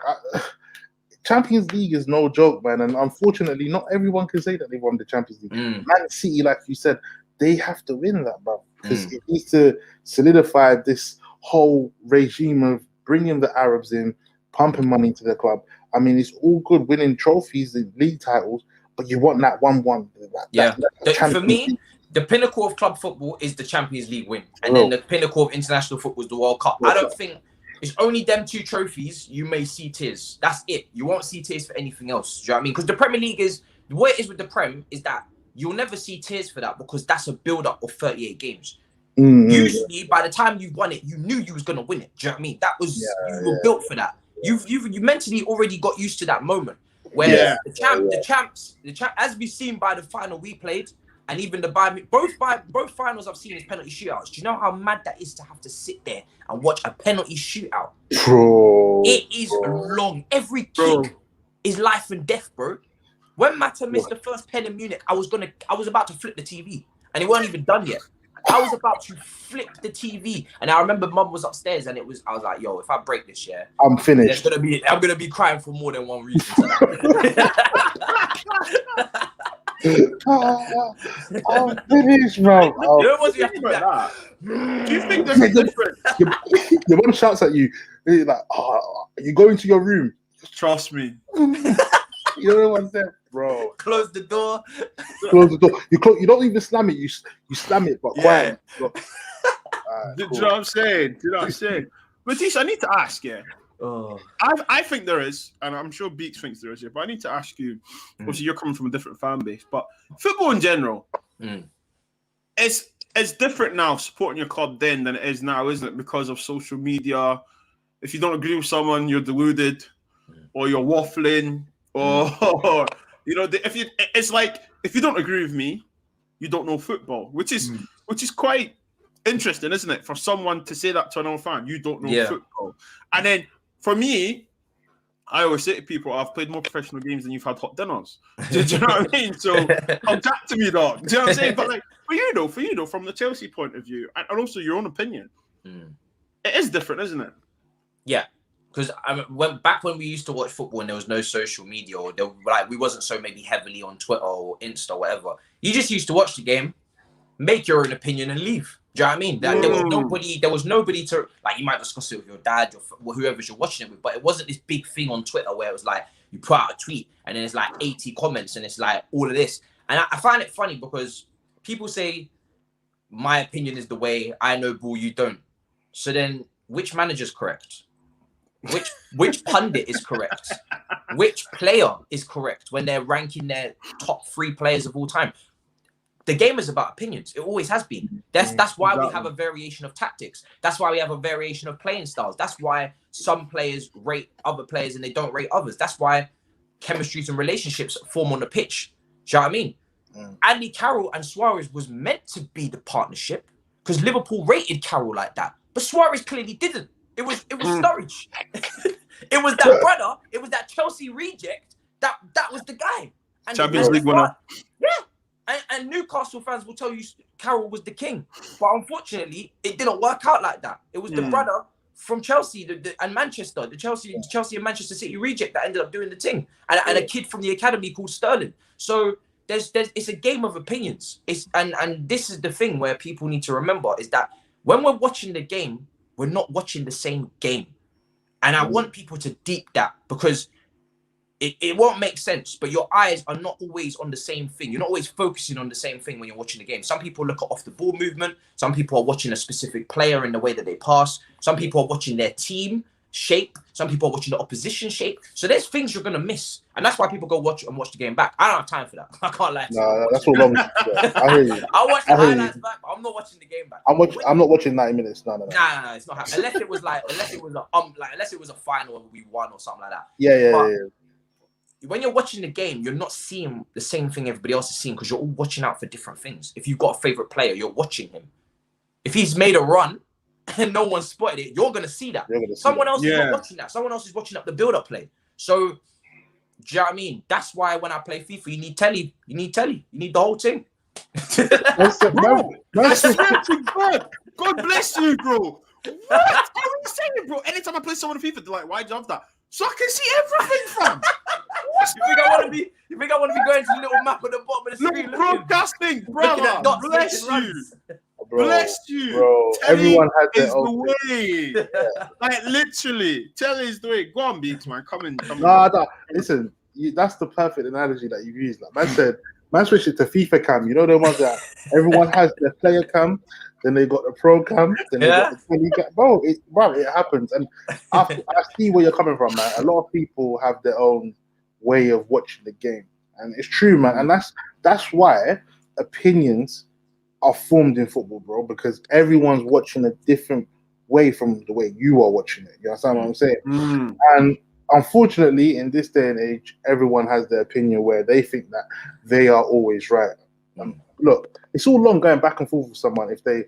Champions League is no joke, man. And unfortunately, not everyone can say that they won the Champions League. Man City, like you said, they have to win that, bro, because it needs to solidify this whole regime of bringing the Arabs in, pumping money into the club. I mean, it's all good winning trophies and league titles, but you want that 1-1. For me, the pinnacle of club football is the Champions League win, and then the pinnacle of international football is the World Cup. I don't think it's only them two trophies you may see tears. That's it. You won't see tears for anything else. Do you know what I mean? Because the Premier League is, what it is with the Prem is that you'll never see tears for that, because that's a build-up of 38 games. Usually, by the time you've won it, you knew you was going to win it. Do you know what I mean? That was, you were built for that. You mentally already got used to that moment where the champs, as we've seen by the final we played, and even both finals I've seen is penalty shootouts. Do you know how mad that is to have to sit there and watch a penalty shootout? Bro, it is long. Every kick is life and death, bro. When Matisse missed the first pen in Munich, I was about to flip the TV, and it wasn't even done yet. I was about to flip the TV, and I remember Mum was upstairs, and I was like, "Yo, if I break this, I'm finished. I'm gonna be crying for more than one reason." I'm finished, bro. You know what you have to do that? Do you think there's a difference? Your mum shouts at you. You're like, you go into your room. Trust me. You know what I'm saying, bro? Close the door. Close the door. You don't even slam it. You slam it, but quiet. Do you know what I'm saying? Do you know what I'm saying? Matisse, I need to ask, I think there is, and I'm sure Beeks thinks there is, but I need to ask you, obviously you're coming from a different fan base, but football in general, it's different now supporting your club then than it is now, isn't it? Because of social media. If you don't agree with someone, you're deluded, or you're waffling, or it's like, if you don't agree with me, you don't know football, which is quite interesting, isn't it? For someone to say that to an old fan, you don't know football. And then for me, I always say to people, I've played more professional games than you've had hot dinners. Do you know what I mean? So come back to me, dog. Do you know what I'm saying? But like for you though, from the Chelsea point of view, and also your own opinion, it is different, isn't it? Yeah. Because back when we used to watch football and there was no social media, or we wasn't so maybe heavily on Twitter or Insta or whatever, you just used to watch the game, make your own opinion, and leave. Do you know what I mean? That there was nobody to, like, you might discuss it with your dad or whoever you're watching it with, but it wasn't this big thing on Twitter where it was like you put out a tweet and then it's like 80 comments and it's like all of this. And I find it funny because people say my opinion is the way, I know ball, you don't. So then which manager's correct? Which pundit is correct? Which player is correct when they're ranking their top 3 players of all time? The game is about opinions. It always has been. That's why we have a variation of tactics. That's why we have a variation of playing styles. That's why some players rate other players and they don't rate others. That's why chemistries and relationships form on the pitch. Do you know what I mean? Andy Carroll and Suarez was meant to be the partnership because Liverpool rated Carroll like that, but Suarez clearly didn't. It was Sturridge. It was that brother. It was that Chelsea reject. That was the guy. And Champions League winner. Yeah. And Newcastle fans will tell you Carroll was the king. But unfortunately, it didn't work out like that. It was the brother from Chelsea and Manchester, the Chelsea and Manchester City reject that ended up doing the thing. And a kid from the academy called Sterling. So it's a game of opinions. And this is the thing where people need to remember is that when we're watching the game, we're not watching the same game. And I want people to deep that because it won't make sense, but your eyes are not always on the same thing. You're not always focusing on the same thing when you're watching the game. Some people look at off the ball movement. Some people are watching a specific player in the way that they pass. Some people are watching their team shape. Some people are watching the opposition shape. So there's things you're going to miss. And that's why people go watch the game back. I don't have time for that. I can't lie to you. No, that's what wrong with you. I hear you. I'll watch the highlights back, but I'm not watching the game back. I'm not watching 90 minutes. No, it's not happening. Unless it was unless it was a final and we won or something like that. Yeah. When you're watching the game, you're not seeing the same thing everybody else is seeing because you're all watching out for different things. If you've got a favorite player, you're watching him. If he's made a run and no one spotted it, you're gonna see that. Someone else is not watching that. Someone else is watching up the build-up play. So, do you know what I mean? That's why when I play FIFA, you need telly. You need the whole thing. God bless you, bro. What are you saying, bro? Anytime I play someone on FIFA, they're like, why'd you have that? So I can see everything, fam. think I want to be? You think I want to be going to the little map at the bottom of the screen? Broadcasting, brother. Bless you. Bro, Bless you. bro. Telly Everyone has their is own the way. Like literally, Telly is the way. Go on, Beeks, man. Come in. Nah. Listen, that's the perfect analogy that you've used. Like man said, man switched it to FIFA cam. You know the ones that everyone has their player cam, then they got the pro cam, then they got the Telly cam. Bro, it happens. And I see where you're coming from, man. A lot of people have their own way of watching the game, and it's true, man. And that's why opinions are formed in football, bro, because everyone's watching a different way from the way you are watching it. You understand what I'm saying? And unfortunately, in this day and age, everyone has their opinion where they think that they are always right. Look, it's all long going back and forth with someone if they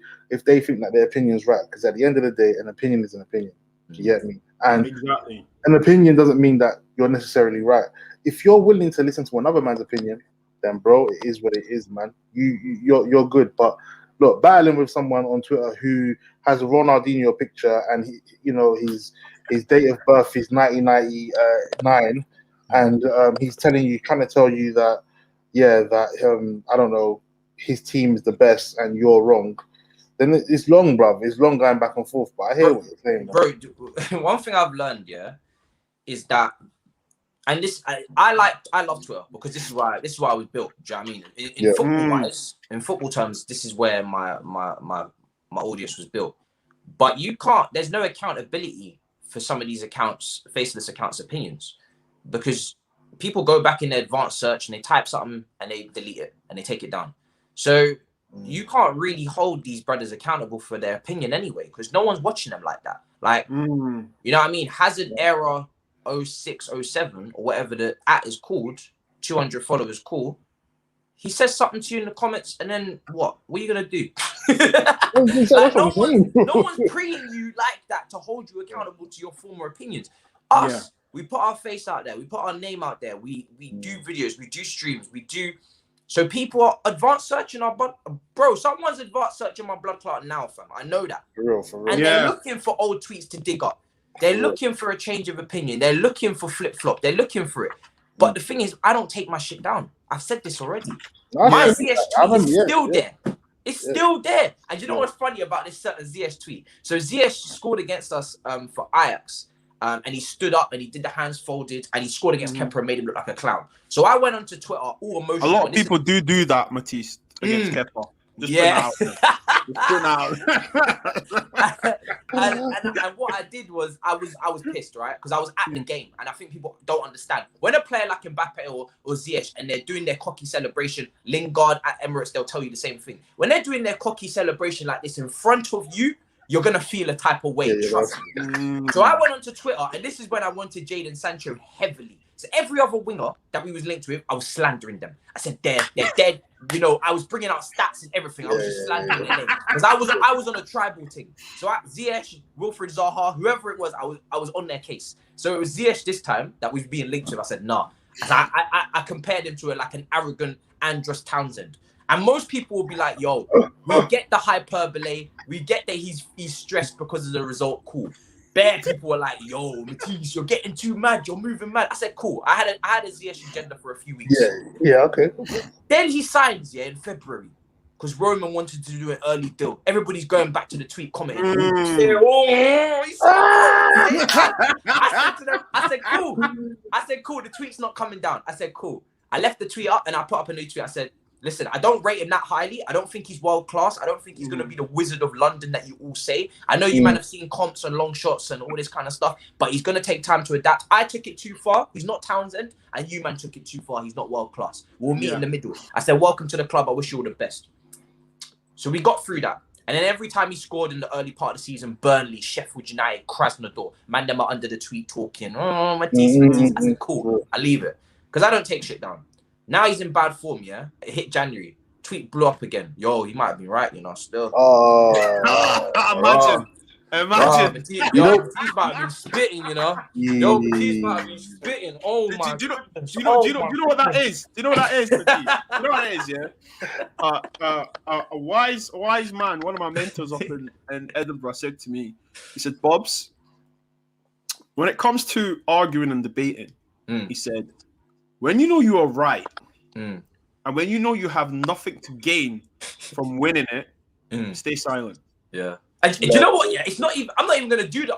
think that their opinion is right, because at the end of the day, an opinion is an opinion. Do you get me? And exactly, an opinion doesn't mean that you're necessarily right. If you're willing to listen to another man's opinion, then bro, it is what it is, man. You're good. But look, battling with someone on Twitter who has a Ronaldinho picture and his date of birth is 1999, and he's trying to tell you that I don't know, his team is the best and you're wrong, then it's long, bruv. It's long going back and forth. But I hear what you're saying, bro. One thing I've learned, is that. And this, I love Twitter because this is why I was built. Do you know what I mean? In football wise, in football terms, this is where my audience was built. But you can't. There's no accountability for some of these accounts, faceless accounts' opinions, because people go back in their advanced search and they type something and they delete it and they take it down. So you can't really hold these brothers accountable for their opinion anyway, because no one's watching them like that. Like, you know what I mean? Hazard era 06, 07 or whatever the @ is called, 200 followers, cool. He says something to you in the comments, and then what are you gonna do? Like, no one's preying you like that to hold you accountable to your former opinions. Us, we put our face out there, we put our name out there, we do videos, we do streams, we do. So people are advanced searching our blood, bro. Someone's advanced searching my blood clot now, fam. I know that. For real. And they're looking for old tweets to dig up. They're looking for a change of opinion. They're looking for flip-flop. They're looking for it. But the thing is, I don't take my shit down. I've said this already. My ZS tweet is still there. It's still there. And you know what's funny about this certain ZS tweet? So ZS scored against us for Ajax. And he stood up and he did the hands folded and he scored against Kepa and made him look like a clown. So I went onto Twitter, all emotional. A lot of people do that, Matisse, against Kepa. Just put out. And what I did was I was pissed, right? Because I was at the game, and I think people don't understand when a player like Mbappe or Ziyech and they're doing their cocky celebration. Lingard at Emirates, they'll tell you the same thing. When they're doing their cocky celebration like this in front of you, you're gonna feel a type of way. Trust me. So I went onto Twitter, and this is when I wanted Jadon Sancho heavily. So every other winger that we was linked with, I was slandering them. I said they're dead. You know, I was bringing out stats and everything. I was just slandering their name because I was on a tribal thing. So Ziyech, Wilfried Zaha, whoever it was, I was on their case. So it was Ziyech this time that we've been linked with. I said nah. I compared him to an arrogant Andros Townsend. And most people will be like, yo, we get the hyperbole. We get that he's stressed because of the result. Cool. Bare people were like, yo, Matisse, you're getting too mad. You're moving mad. I said, cool. I had a Ziyech agenda for a few weeks. Okay. Then he signs, in February. Because Roman wanted to do an early deal. Everybody's going back to the tweet commenting. I said, cool. I said, cool. The tweet's not coming down. I said, cool. I left the tweet up and I put up a new tweet. I said, listen, I don't rate him that highly. I don't think he's world class. I don't think he's going to be the Wizard of London that you all say. I know you might have seen comps and long shots and all this kind of stuff, but he's going to take time to adapt. I took it too far. He's not Townsend. And you, man, took it too far. He's not world class. We'll meet in the middle. I said, welcome to the club. I wish you all the best. So we got through that. And then every time he scored in the early part of the season, Burnley, Sheffield United, Krasnodar, man, them are under the tweet talking, Matisse. I said, cool. I leave it. Because I don't take shit down. Now he's in bad form, It hit January. Tweet blew up again. Yo, he might have been right, still. Imagine. Matisse might have been spitting, Yo, Matisse might have been spitting. Oh, my. Do you know what that is? Do you know what that is, Matisse? You know what that is, a wise man, one of my mentors up in Edinburgh said to me, he said, Bobz, when it comes to arguing and debating, he said, when you know you are right, Mm. and when you know you have nothing to gain from winning it, stay silent. Yeah. And do you know what? Yeah, it's not even. I'm not even gonna do that.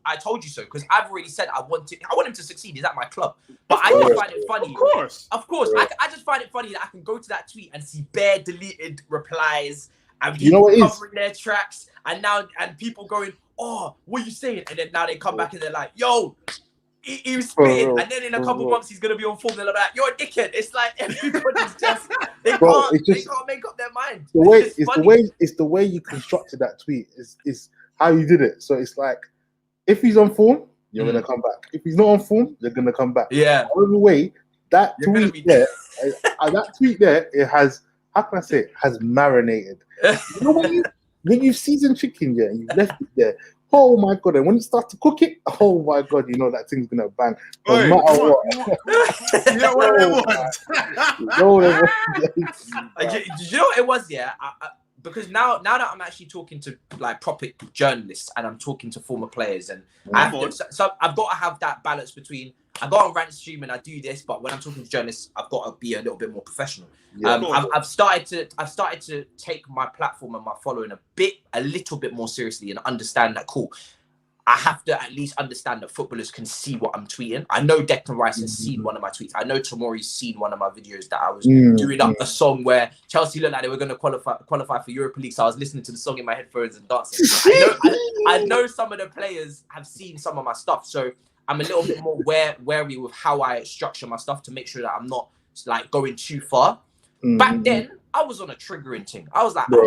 I told you so because I've already said I want him to succeed. He's at my club, but I just find it funny. Of course. I just find it funny that I can go to that tweet and see bare deleted replies and people covering their tracks, and people going, "Oh, what are you saying?" And then now they come back and they're like, "Yo, he was spitting," and then in a couple months he's gonna be on form. They're like, "You're a dickhead." It's like everybody's just they can't make up their mind. It's the way you constructed that tweet is how you did it. So it's like if he's on form, you're gonna come back. If he's not on form, you're gonna come back. Yeah. By the way, that tweet there, it has, how can I say it, has marinated. You know when you've seasoned chicken, yeah, and you've left it there. Oh my god! And when you start to cook it, oh my god, you know that thing's gonna bang. No matter what. You know what it was? Do you know what it was? Yeah, because now that I'm actually talking to like proper journalists and I'm talking to former players, and I've got to have that balance between I go on rant stream and I do this, but when I'm talking to journalists, I've got to be a little bit more professional. Yeah, I've started to take my platform and my following a little bit more seriously and understand that I have to at least understand that footballers can see what I'm tweeting. I know Declan Rice has seen one of my tweets. I know Tomori's seen one of my videos that I was doing up a song where Chelsea looked like they were going to qualify for Europa League. So I was listening to the song in my headphones and dancing. I know some of the players have seen some of my stuff. So I'm a little bit more wary with how I structure my stuff to make sure that I'm not like going too far. Back then, I was on a triggering thing. I was like, I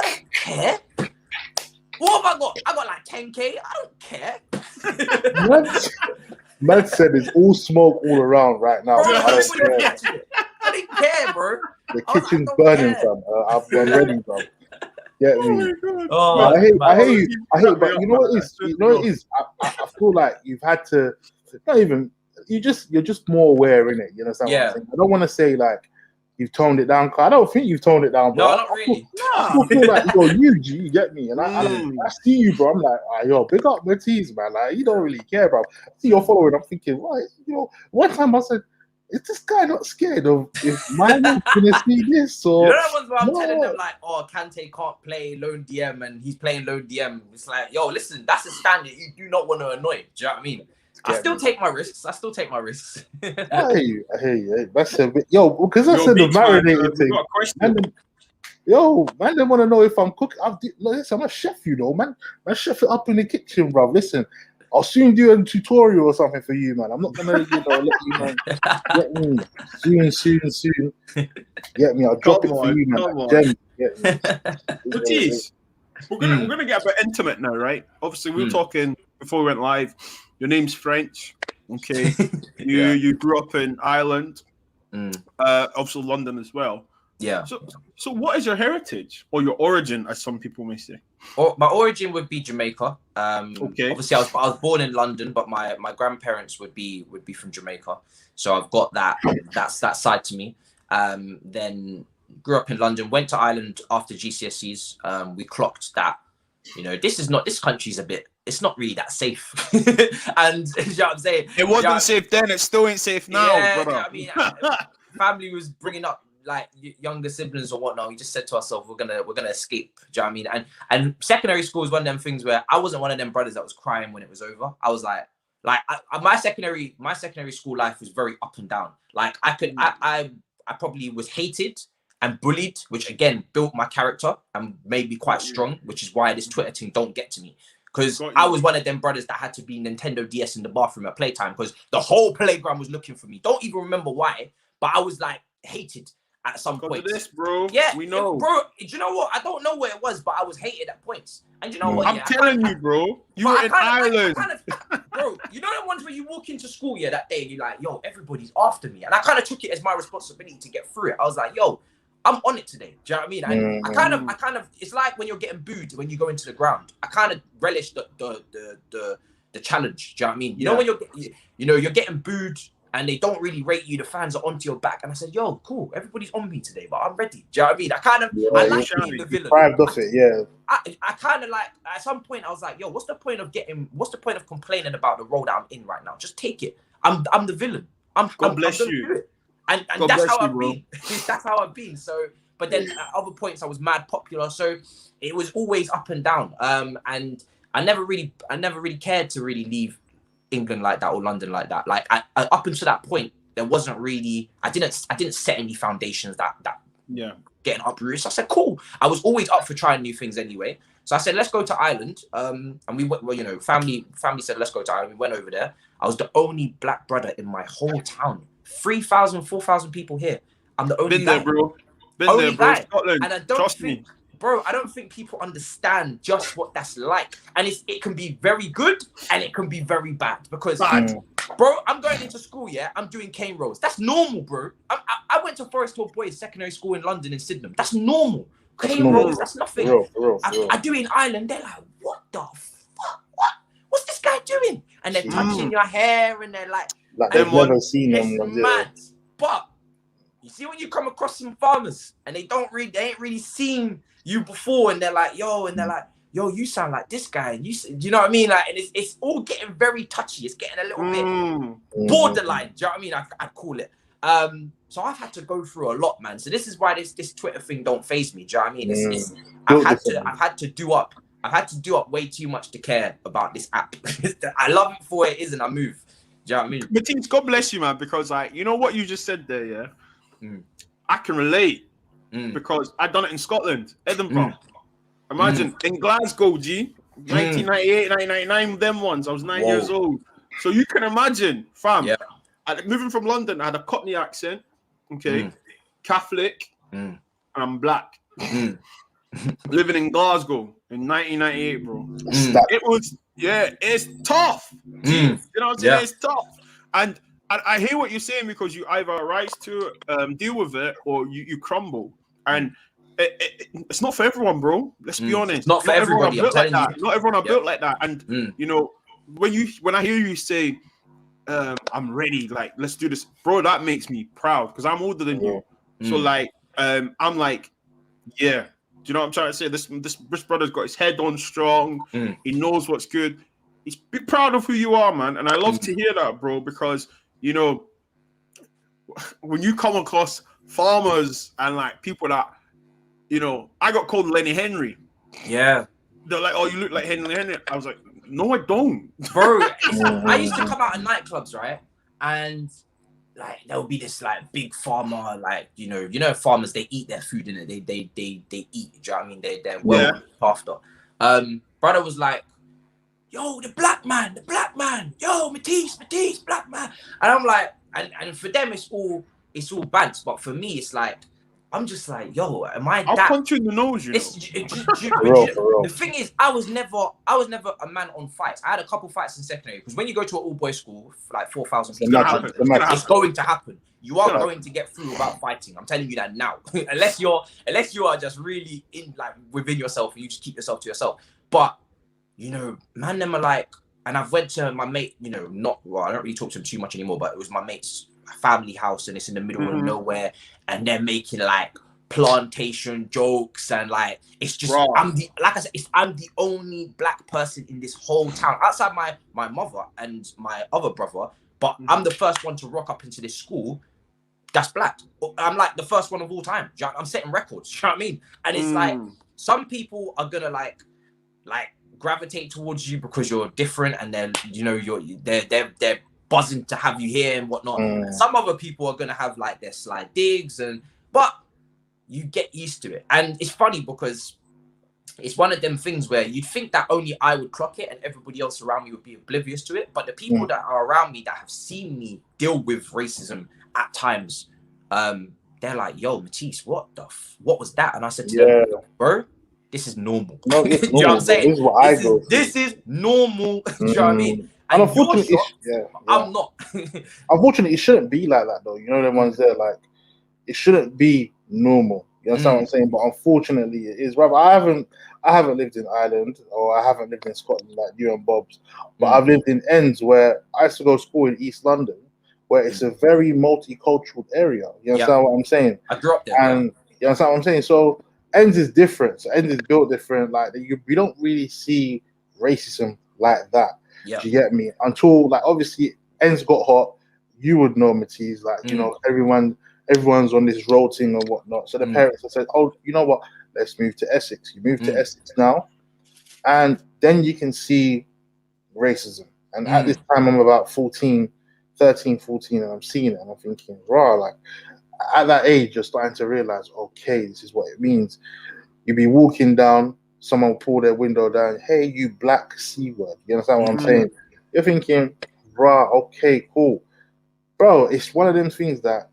don't care. What have I got? I got like 10K. I don't care. Man said it's all smoke all around right now. Bro, I didn't care, bro. The kitchen's burning, fam. I've been ready, fam. Get me? Oh, I hear you. But you know what it is? You know what it is? I feel like you've had to. Not even. You're just more aware in it. You know what I'm saying? I don't want to say like you've toned it down. I don't think you've toned it down, bro. No, not really. I feel like you get me, and I see you, bro. I'm like, yo, big up Matisse, man. Like, you don't really care, bro. I see your following. I'm thinking, right? You know, one time I said, is this guy not scared of if my man's gonna see this? Or you know that ones where I'm telling them like, oh, Kante can't play lone DM and he's playing lone DM. It's like, yo, listen, that's a standard you do not want to annoy. Do you know what I mean? I still take my risks. I hear you. Hey, that's a bit, yo, because I said the marinated thing. Man, they want to know if I'm cooking. Listen, I'm a chef, you know, man. I chef it up in the kitchen, bro. Listen, I'll soon do a tutorial or something for you, man. I'm not gonna, let you, man. Get me soon. Get me. I'll drop it for you, man. Get me. Matisse, we're gonna get a bit intimate now, right? Obviously, we were talking before we went live. Your name's French, okay? You grew up in Ireland, also London as well. Yeah. So what is your heritage or your origin, as some people may say? My origin would be Jamaica. Okay. Obviously, I was born in London, but my grandparents would be from Jamaica, so I've got that side to me. Then grew up in London, went to Ireland after GCSEs. We clocked that, you know, this country's a bit. It's not really that safe. And you know what I'm saying? It wasn't safe then, it still ain't safe now, brother. You know what I mean, family was bringing up like younger siblings or whatnot. We just said to ourselves, we're gonna escape. Do you know what I mean? And secondary school was one of them things where I wasn't one of them brothers that was crying when it was over. I was like my secondary school life was very up and down. Like I probably was hated and bullied, which again built my character and made me quite strong, which is why this Twitter thing don't get to me. Because I was one of them brothers that had to be Nintendo DS in the bathroom at playtime because the whole playground was looking for me. Don't even remember why, but I was like hated at some point. This, bro. Yeah, we know. Bro, do you know what? I don't know what it was, but I was hated at points. And you know what? I'm telling you, bro. You were in Ireland. Bro, you know the ones where you walk into school, that day, and you're like, yo, everybody's after me. And I kind of took it as my responsibility to get through it. I was like, yo, I'm on it today. Do you know what I mean? I kind of, it's like when you're getting booed when you go into the ground. I kind of relish the challenge. Do you know what I mean? You know when you're getting booed and they don't really rate you, the fans are onto your back. And I said, yo, cool, everybody's on me today, but I'm ready. Do you know what I mean? I like being the villain. I kind of like, at some point I was like, yo, what's the point of complaining about the role that I'm in right now? Just take it. I'm the villain. I'm God bless gonna you. do it. And God that's bless how you, I've bro. been. That's how I've been. So, but then at other points I was mad popular. So it was always up and down. And I never really cared to really leave England like that or London like that. Like I up until that point, there wasn't really. I didn't set any foundations that getting uprooted. So I said, cool. I was always up for trying new things anyway. So I said, let's go to Ireland. And we went. Well, you know, family said, let's go to Ireland. We went over there. I was the only black brother in my whole town. 3,000, 4,000 people here. I'm the only guy. There, bro. Only there, bro. guy. Scotland. And I don't Trust think, me. bro, I don't think people understand just what that's like. And it can be very good and it can be very bad. Because, bro, I'm going into school, yeah? I'm doing cane rows. That's normal, bro. I went to Forest Hill Boys Secondary School in London, in Sydenham. That's normal. Cane rows, that's nothing. For real. I do it in Ireland. They're like, what the fuck? What's this guy doing? And they're touching your hair and they're like they've never seen them. It's mad. But you see when you come across some farmers and they ain't really seen you before, and they're like, yo, you sound like this guy, and you know what I mean? Like, and it's all getting very touchy. It's getting a little bit borderline. Do you know what I mean? I'd call it. So I've had to go through a lot, man. So this is why this Twitter thing don't faze me. Do you know what I mean? I've had to do up. I've had to do up way too much to care about this app. I love it for what it is, and I move. Do you know what I mean? Matisse, God bless you, man, because like, you know what you just said there, yeah? I can relate because I done it in Scotland, Edinburgh. Imagine in Glasgow, G, 1998, 1999, them ones. I was 9 years old. So you can imagine, fam. Yeah. Moving from London, I had a Cockney accent, okay, Catholic, and I'm black. Living in Glasgow in 1998, bro. It was, it's tough. You know what I'm saying? It's tough. And I hear what you're saying, because you either rise to deal with it or you crumble. And it's not for everyone, bro. Let's be honest. It's not for everybody. Not everyone are built like that. And you know, when I hear you say, I'm ready, like, let's do this, bro, that makes me proud, because I'm older than you. So like, I'm like, yeah. Do you know what I'm trying to say? This brother's got his head on strong. He knows what's good. He's be proud of who you are, man. And I love to hear that, bro, because, you know, when you come across farmers and like people that, you know, I got called Lenny Henry. Yeah. They're like, oh, you look like Henry. I was like, no, I don't. Bro, I used to come out of nightclubs, right? And like there'll be this like big farmer, like you know farmers, they eat their food in it. They eat. Do you know what I mean? They're well after. Brother was like, yo, the black man, yo, Matisse, black man. And I'm like, and for them it's all bants, but for me it's like, I'm just like, yo, am I I'll that? punch you in the nose, you know. The thing is, I was never a man on fights. I had a couple fights in secondary, because when you go to an all-boys school, like 4,000 people, it's going to happen. You are going to get through without fighting. I'm telling you that now. unless you are just really within yourself and you just keep yourself to yourself. But you know, man, them are like, and I've went to my mate, you know, I don't really talk to him too much anymore, but it was my mate's family house, and it's in the middle of nowhere, and they're making like plantation jokes, and like it's just I'm the only black person in this whole town outside my mother and my other brother, but I'm the first one to rock up into this school that's black. I'm like the first one of all time. I'm setting records. You know what I mean? And it's like some people are gonna like gravitate towards you because you're different, and then you know they're buzzing to have you here and whatnot. Some other people are gonna have like their sly digs, but you get used to it. And it's funny because it's one of them things where you'd think that only I would clock it and everybody else around me would be oblivious to it. But the people that are around me that have seen me deal with racism at times, they're like, yo, Matisse, what was that? And I said to them, bro, this is normal. No, it's you know what I'm saying? This is what I go through. This is normal. Do you know what I mean? And unfortunately, I'm not. Unfortunately, it shouldn't be like that, though. You know, the ones there, like, it shouldn't be normal. You understand what I'm saying? But unfortunately, it is. Rather, I haven't lived in Ireland, or I haven't lived in Scotland like you and Bobz, but I've lived in ends where I used to go to school in East London, where it's a very multicultural area. You understand what I'm saying? I grew up there. And you understand what I'm saying? So ends is different. So ends is built different. Like we don't really see racism like that. Do you get me? Until like obviously ends got hot. you would know, Matisse, like, you know, everyone's on this road thing and whatnot. So the parents have said, oh, you know what? Let's move to Essex. You move to Essex now, and then you can see racism. And at this time, I'm about 13, 14, and I'm seeing it, and I'm thinking, raw, like, at that age, you're starting to realize, okay, this is what it means. You be walking down, someone will pull their window down, hey, you black C-word. You understand what I'm saying? You're thinking, rah, okay, cool. Bro, it's one of them things that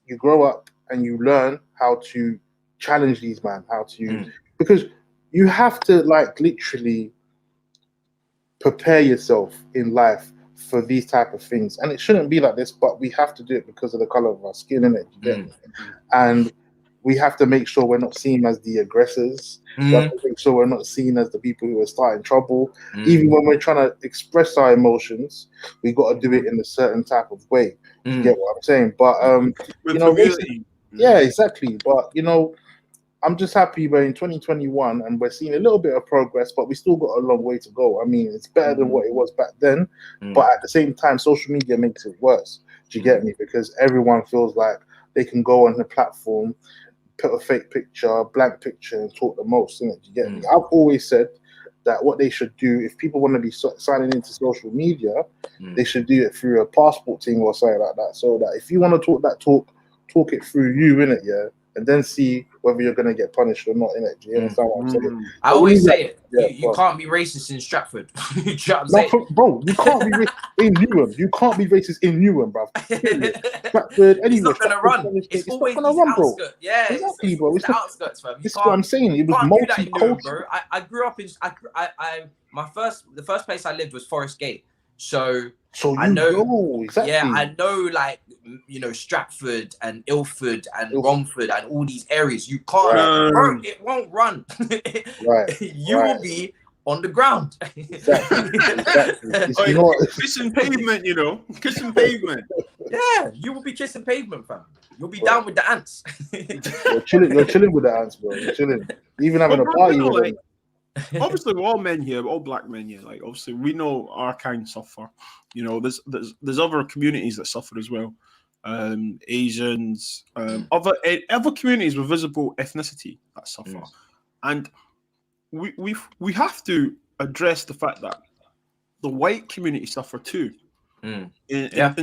you grow up and you learn how to challenge these man, how to, because you have to, like, literally prepare yourself in life for these type of things. And it shouldn't be like this, but we have to do it because of the color of our skin, innit? You get me? And we have to make sure we're not seen as the aggressors. We have to make sure we're not seen as the people who are starting trouble. Even when we're trying to express our emotions, we got to do it in a certain type of way. You get what I'm saying? But you know, yeah, exactly. But you know, I'm just happy we're in 2021 and we're seeing a little bit of progress, but we still got a long way to go. I mean, it's better than what it was back then, but at the same time, social media makes it worse. Do you get me? Because everyone feels like they can go on the platform, put a fake picture, blank picture, and talk the most. Innit? Do you get me? I've always said that what they should do, if people want to be signing into social media, they should do it through a passport thing or something like that. So that if you want to talk that talk it through you, innit, yeah, and then see whether you're gonna get punished or not, innit. Do you understand what I'm saying? I always say it. You can't be racist in Stratford. Do you know what I'm saying? Bro, you can't be racist in Newham. You can't be racist in Newham, bro. Stratford, anyway, it's not gonna run. It's always not gonna run, bro. Yeah, exactly, bro. It's the outskirts, fam. This is what I'm saying. It was multicultural, bro. I grew up in. The first place I lived was Forest Gate. So I know exactly. Yeah, I know, like, you know, Stratford and Ilford and Romford and all these areas. You can't, bro, it won't run. You will be on the ground. Exactly. Kissing pavement, you know. Kissing pavement. Yeah, you will be kissing pavement, fam. You'll be down with the ants. You're chilling with the ants, bro. You're chilling. Even having a party with them. Obviously, we're all men here, we're all black men here. Like, obviously, we know our kind suffer. You know, there's other communities that suffer as well. Asians, other communities with visible ethnicity that suffer, and we have to address the fact that the white community suffer too. In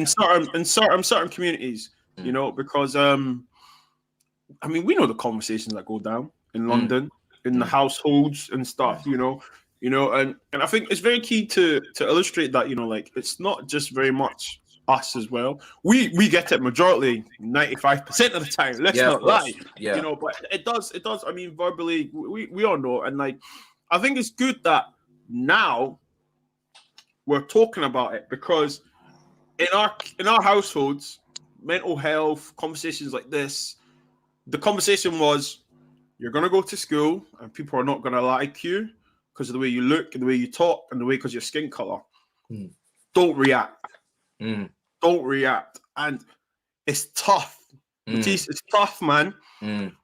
certain communities, you know, because I mean, we know the conversations that go down in London. In the households and stuff, you know, and I think it's very key to illustrate that, you know, like, it's not just very much us as well. We get it majority 95% of the time. Let's not lie, you know, but it does. I mean, verbally, we all know, and like, I think it's good that now we're talking about it, because in our households, mental health conversations like this, the conversation was, you're going to go to school and people are not going to like you because of the way you look and the way you talk and the way because your skin color. Don't react. Don't react. And it's tough. Matisse, it's tough, man.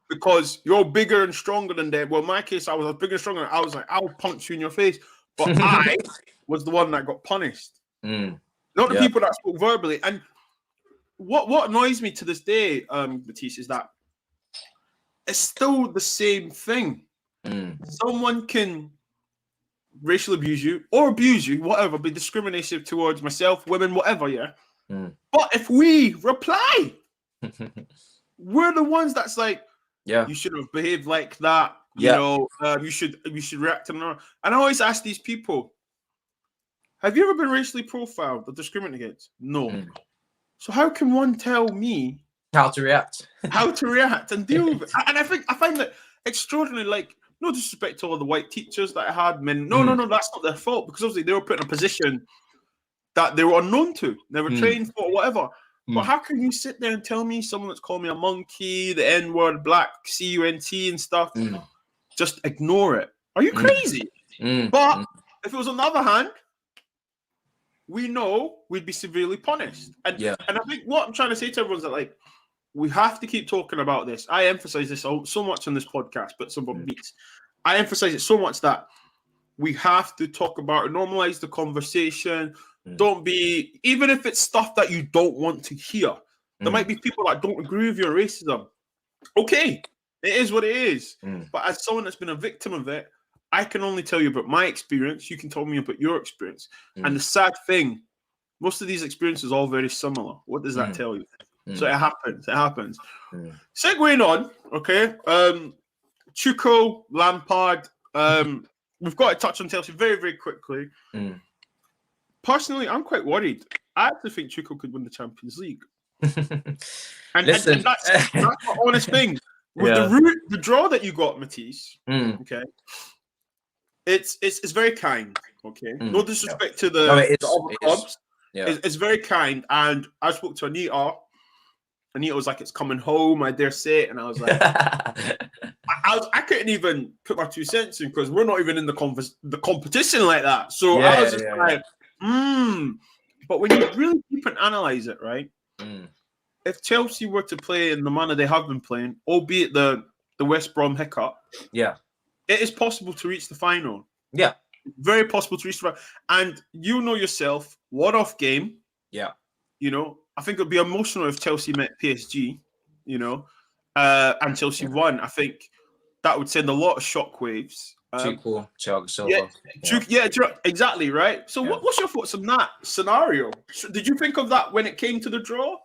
Because you're bigger and stronger than them. Well, in my case, I was bigger and stronger. I was like, I'll punch you in your face. But I was the one that got punished. Not the people that spoke verbally. And what annoys me to this day, Matisse, is that it's still the same thing. Someone can racially abuse you or abuse you, whatever, be discriminative towards myself, women, whatever, But if we reply, we're the ones that's like, you should have behaved like that. You know, you should react to another. And I always ask these people, have you ever been racially profiled or discriminated against? No. So how can one tell me how to react and deal with it? And I find that extraordinary. Like, no disrespect to all the white teachers that I had, men. No, that's not their fault, because obviously they were put in a position that they were unknown to, never trained for, whatever. But how can you sit there and tell me someone that's called me a monkey, the N-word, black, C-U-N-T and stuff, just ignore it? Are you crazy? But if it was on the other hand, we know we'd be severely punished. And I think what I'm trying to say to everyone is that, like, we have to keep talking about this. I emphasize this so much on this podcast, but some Beeks. I emphasize it so much that we have to talk about it, normalize the conversation. Don't be, even if it's stuff that you don't want to hear. There might be people that don't agree with your racism. Okay, it is what it is. But as someone that's been a victim of it, I can only tell you about my experience. You can tell me about your experience. And the sad thing, most of these experiences are all very similar. What does that tell you? So it happens. It happens. Segueing on, okay. Tuchel, Lampard. We've got to touch on Chelsea very, very quickly. Personally, I'm quite worried. I actually think Tuchel could win the Champions League. and that's my honest thing. With the draw that you got, Matisse, okay, it's very kind. Okay, no disrespect to the other clubs. It's very kind. And I spoke to Anita. Anita was like, "It's coming home, I dare say it," and I was like, I couldn't even put my 2 cents in because we're not even in the competition like that. So I was just like, But when you really keep and analyze it, right? If Chelsea were to play in the manner they have been playing, albeit the West Brom hiccup, it is possible to reach the final. Very possible to reach the final. And you know yourself, one-off game. You know, I think it would be emotional if Chelsea met PSG, you know, and Chelsea won. I think that would send a lot of shockwaves. Tuchel, Thiago Silva. Exactly, right? So what's your thoughts on that scenario? Did you think of that when it came to the draw?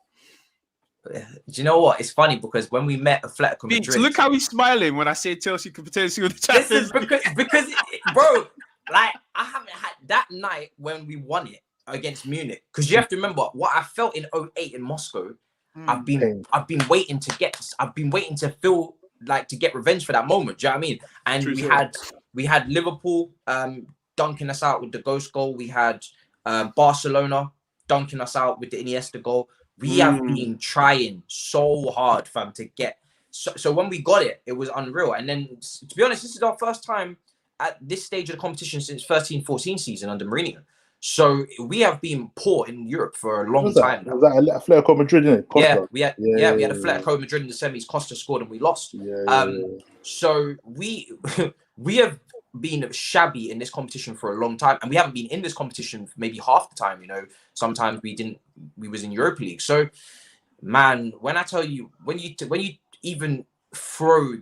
Do you know what? It's funny because when we met Atletico Madrid... So look how he's smiling when I say Chelsea could potentially win the Champions League. Because bro, like, I haven't had that night when we won it against Munich. Because you have to remember what I felt in 2008 in Moscow. I've been waiting to feel like to get revenge for that moment. Do you know what I mean? And we had Liverpool dunking us out with the ghost goal. We had Barcelona dunking us out with the Iniesta goal. We have been trying so hard, fam, to get. So when we got it, it was unreal. And then, to be honest, this is our first time at this stage of the competition since 13-14 season under Mourinho. So we have been poor in Europe for a long time. Was that Atletico Madrid, isn't it? Costa? We had Atletico Madrid in the semis. Costa scored and we lost. So we have been shabby in this competition for a long time, and we haven't been in this competition for maybe half the time. You know, sometimes we was in Europa League. So, man, when I tell you, when you even throw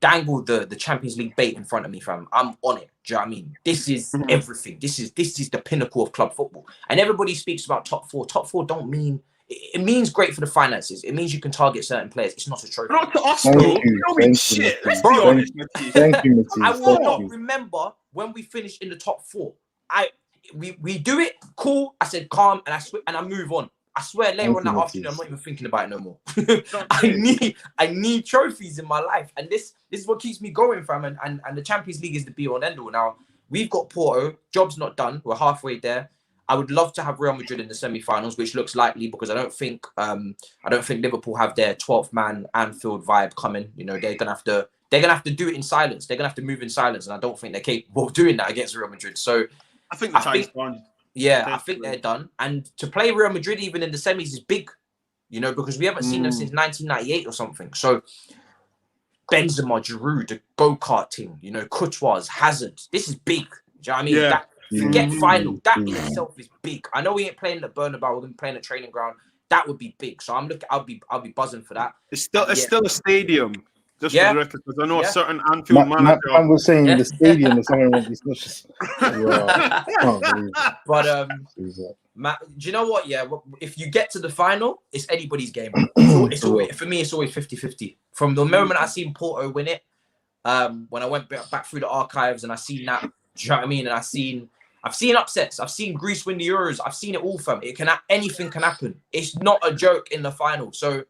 dangle the Champions League bait in front of me, fam, I'm on it. Do you know what I mean? This is everything. This is the pinnacle of club football. And everybody speaks about top four. Top four don't mean it means great for the finances. It means you can target certain players. It's not a trophy. Not to us, though. Shit. Let's be honest, Matisse. Thank you, Matisse. I will not remember when we finished in the top four. We do it cool. I said calm, and I move on. I swear later on that afternoon, I'm not even thinking about it no more. I need trophies in my life. And this is what keeps me going, fam. And the Champions League is the be all and end all. Now, we've got Porto. Job's not done. We're halfway there. I would love to have Real Madrid in the semi-finals, which looks likely because I don't think Liverpool have their 12th man Anfield vibe coming. You know, they're gonna have to do it in silence. They're gonna have to move in silence, and I don't think they're capable of doing that against Real Madrid. So I think the time's done. Yeah, I think they're done. And to play Real Madrid even in the semis is big, you know, because we haven't seen them since 1998 or something. So Benzema, Giroud, the go-kart team, you know, Courtois, Hazard. This is big. Do you know what I mean? Yeah. Forget final. That in itself is big. I know we ain't playing at Bernabeu. We're going to be playing at training ground. That would be big. So I'll be buzzing for that. It's still a stadium. Just for the record, because I know a certain Anfield manager. Man was saying the stadium is something like this. Not just. But Matt, do you know what? Yeah, if you get to the final, it's anybody's game. It's always, for me, it's always 50-50. From the moment I seen Porto win it, when I went back through the archives and I seen that, do you know what I mean? And I've seen upsets. I've seen Greece win the Euros. I've seen it all, fam. Anything can happen. It's not a joke in the final. So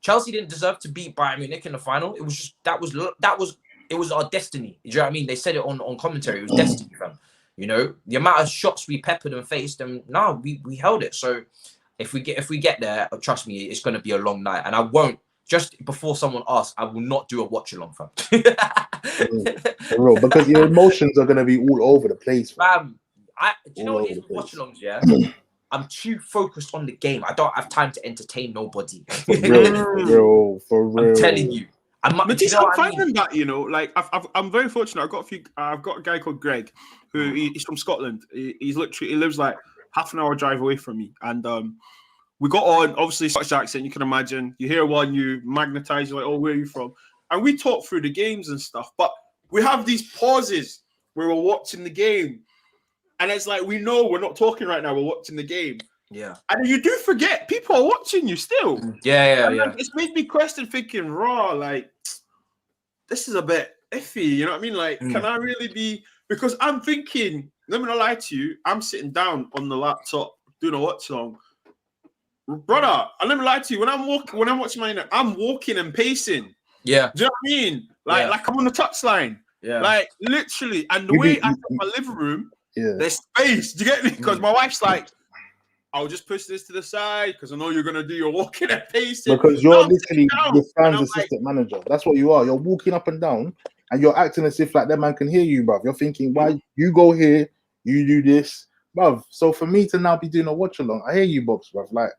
Chelsea didn't deserve to beat Bayern Munich in the final. It was just that was our destiny. Do you know what I mean? They said it on commentary. It was destiny, fam. You know, the amount of shots we peppered and faced, and no, we held it. So if we get there, trust me, it's going to be a long night. And I won't. Just before someone asks, I will not do a watch along, fam. For real, because your emotions are going to be all over the place, fam. Do you know what it is with watch alongs? Yeah. I'm too focused on the game. I don't have time to entertain nobody. For real. I'm telling you. Matisse, I'm finding that, you know, like I'm very fortunate. I've got a guy called Greg, who he's from Scotland. He lives like half an hour drive away from me, and we got on. Obviously, Scottish accent, you can imagine. You hear one, you magnetize. You're like, oh, where are you from? And we talk through the games and stuff, but we have these pauses where we're watching the game, and it's like we know we're not talking right now. We're watching the game. Yeah. And you do forget people are watching you still. Yeah. It's made me question thinking, raw, like, this is a bit iffy. You know what I mean? Like, can I really be? Because I'm thinking, let me not lie to you, I'm sitting down on the laptop doing a watch along. Brother, and let me lie to you, when I'm watching my I'm walking and pacing. Yeah. Do you know what I mean? Like I'm on the touchline. Yeah. Like, literally. And the way I got my living room, there's space. Do you get me? Because my wife's like, I'll just push this to the side because I know you're gonna do your walking and pacing. Because you're literally the fan's assistant manager. That's what you are. You're walking up and down and you're acting as if like that man can hear you, bruv. You're thinking, why you go here, you do this, bruv. So for me to now be doing a watch along, I hear you, Bobz, bruv. Like,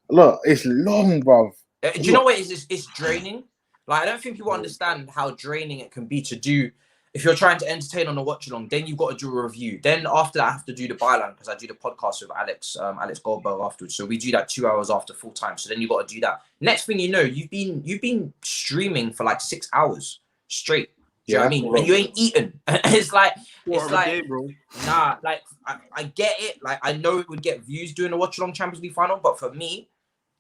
look, it's long, bruv. Do you know what it is? It's draining. Like, I don't think people understand how draining it can be to do. If you're trying to entertain on a watch along, then you've got to do a review. Then after that, I have to do the byline because I do the podcast with Alex Goldberg afterwards. So we do that 2 hours after full time. So then you've got to do that. Next thing you know, you've been streaming for like 6 hours straight. Do you know what I mean? And you ain't eaten. It's like, day, bro. Nah, like I get it. Like, I know it would get views doing the watch along Champions League final, but for me,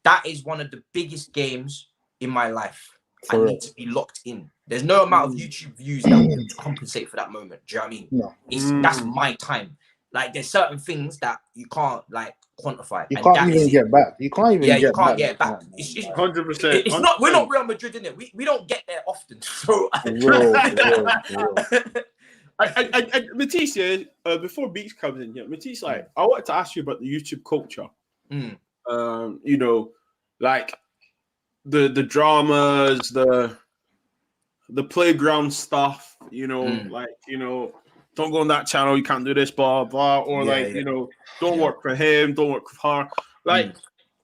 that is one of the biggest games in my life. I need to be locked in. There's no amount of YouTube views that will compensate for that moment. Do you know what I mean? No. That's my time. Like, there's certain things that you can't like quantify. You can't even get back. You can't even get back. It's 100%. It's not. We're not Real Madrid, in it. We don't get there often. So Matisse, before Beeks comes in here, Matisse, like, I wanted to ask you about the YouTube culture. You know, like the dramas, the playground stuff, you know, like, you know, don't go on that channel, you can't do this, blah, blah, or you know, don't work for him, don't work for her. Like,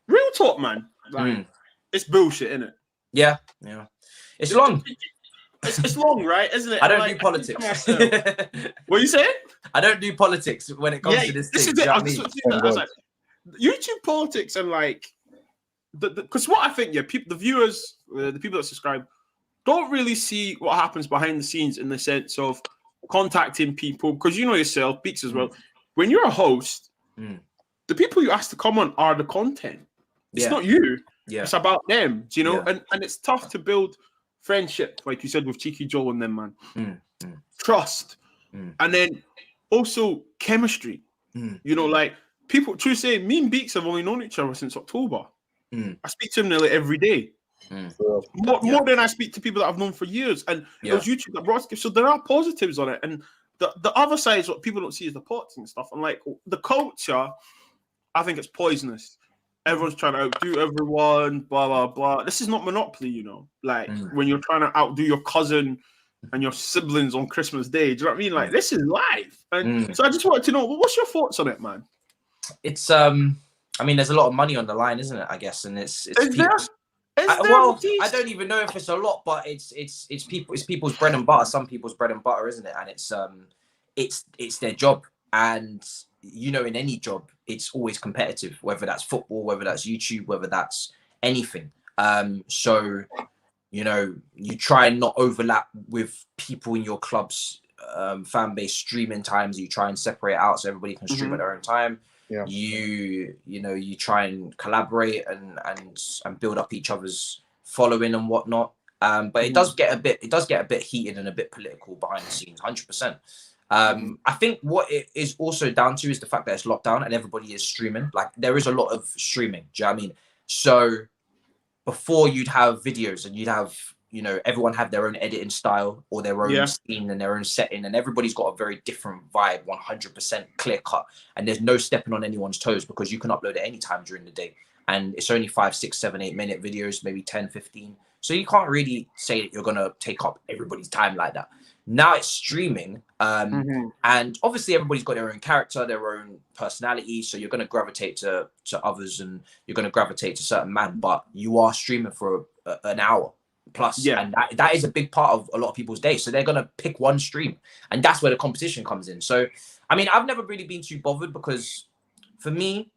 real talk, man. Like, it's bullshit, isn't it? Yeah. It's long. It's long, right? Isn't it? I don't do politics. What you saying? I don't do politics when it comes to this thing. Is it. I was like, YouTube politics and like, because what I think, the viewers, the people that subscribe, don't really see what happens behind the scenes in the sense of contacting people. Because you know yourself, Beeks as well. When you're a host, the people you ask to come on are the content. It's not you. Yeah. It's about them. Do you know? Yeah. And it's tough to build friendship, like you said with Cheeky Joel and them, man. Trust, and then also chemistry. You know, like people. True say, me and Beeks have only known each other since October. I speak to him nearly every day. More than I speak to people that I've known for years, and it was YouTube that brought us. So there are positives on it, and the other side is what people don't see is the pots and stuff. And like the culture, I think it's poisonous. Everyone's trying to outdo everyone, blah blah blah. This is not Monopoly, you know. Like when you're trying to outdo your cousin and your siblings on Christmas Day. Do you know what I mean? Like, this is life. And so I just wanted to know, what's your thoughts on it, man? It's I mean, there's a lot of money on the line, isn't it? I guess, and it's well, I don't even know if it's a lot, but it's people's bread and butter. Some people's bread and butter, isn't it? And it's their job. And you know, in any job, it's always competitive. Whether that's football, whether that's YouTube, whether that's anything. So you know, you try and not overlap with people in your club's fan base streaming times. You try and separate out so everybody can stream at their own time. Yeah. You know, you try and collaborate and build up each other's following and whatnot. But it does get a bit heated and a bit political behind the scenes, 100%. I think what it is also down to is the fact that it's lockdown and everybody is streaming. Like, there is a lot of streaming. Do you know what I mean? So before, you'd have videos and you'd have, you know, everyone had their own editing style or their own scene and their own setting, and everybody's got a very different vibe, 100% clear cut. And there's no stepping on anyone's toes because you can upload at any time during the day. And it's only 5, 6, 7, 8 minute videos, maybe 10, 15. So you can't really say that you're going to take up everybody's time like that. Now it's streaming. And obviously everybody's got their own character, their own personality. So you're going to gravitate to others and you're going to gravitate to certain man, but you are streaming for an hour. plus, and that is a big part of a lot of people's day. So they're gonna pick one stream, and that's where the competition comes in. So I mean, I've never really been too bothered because for me,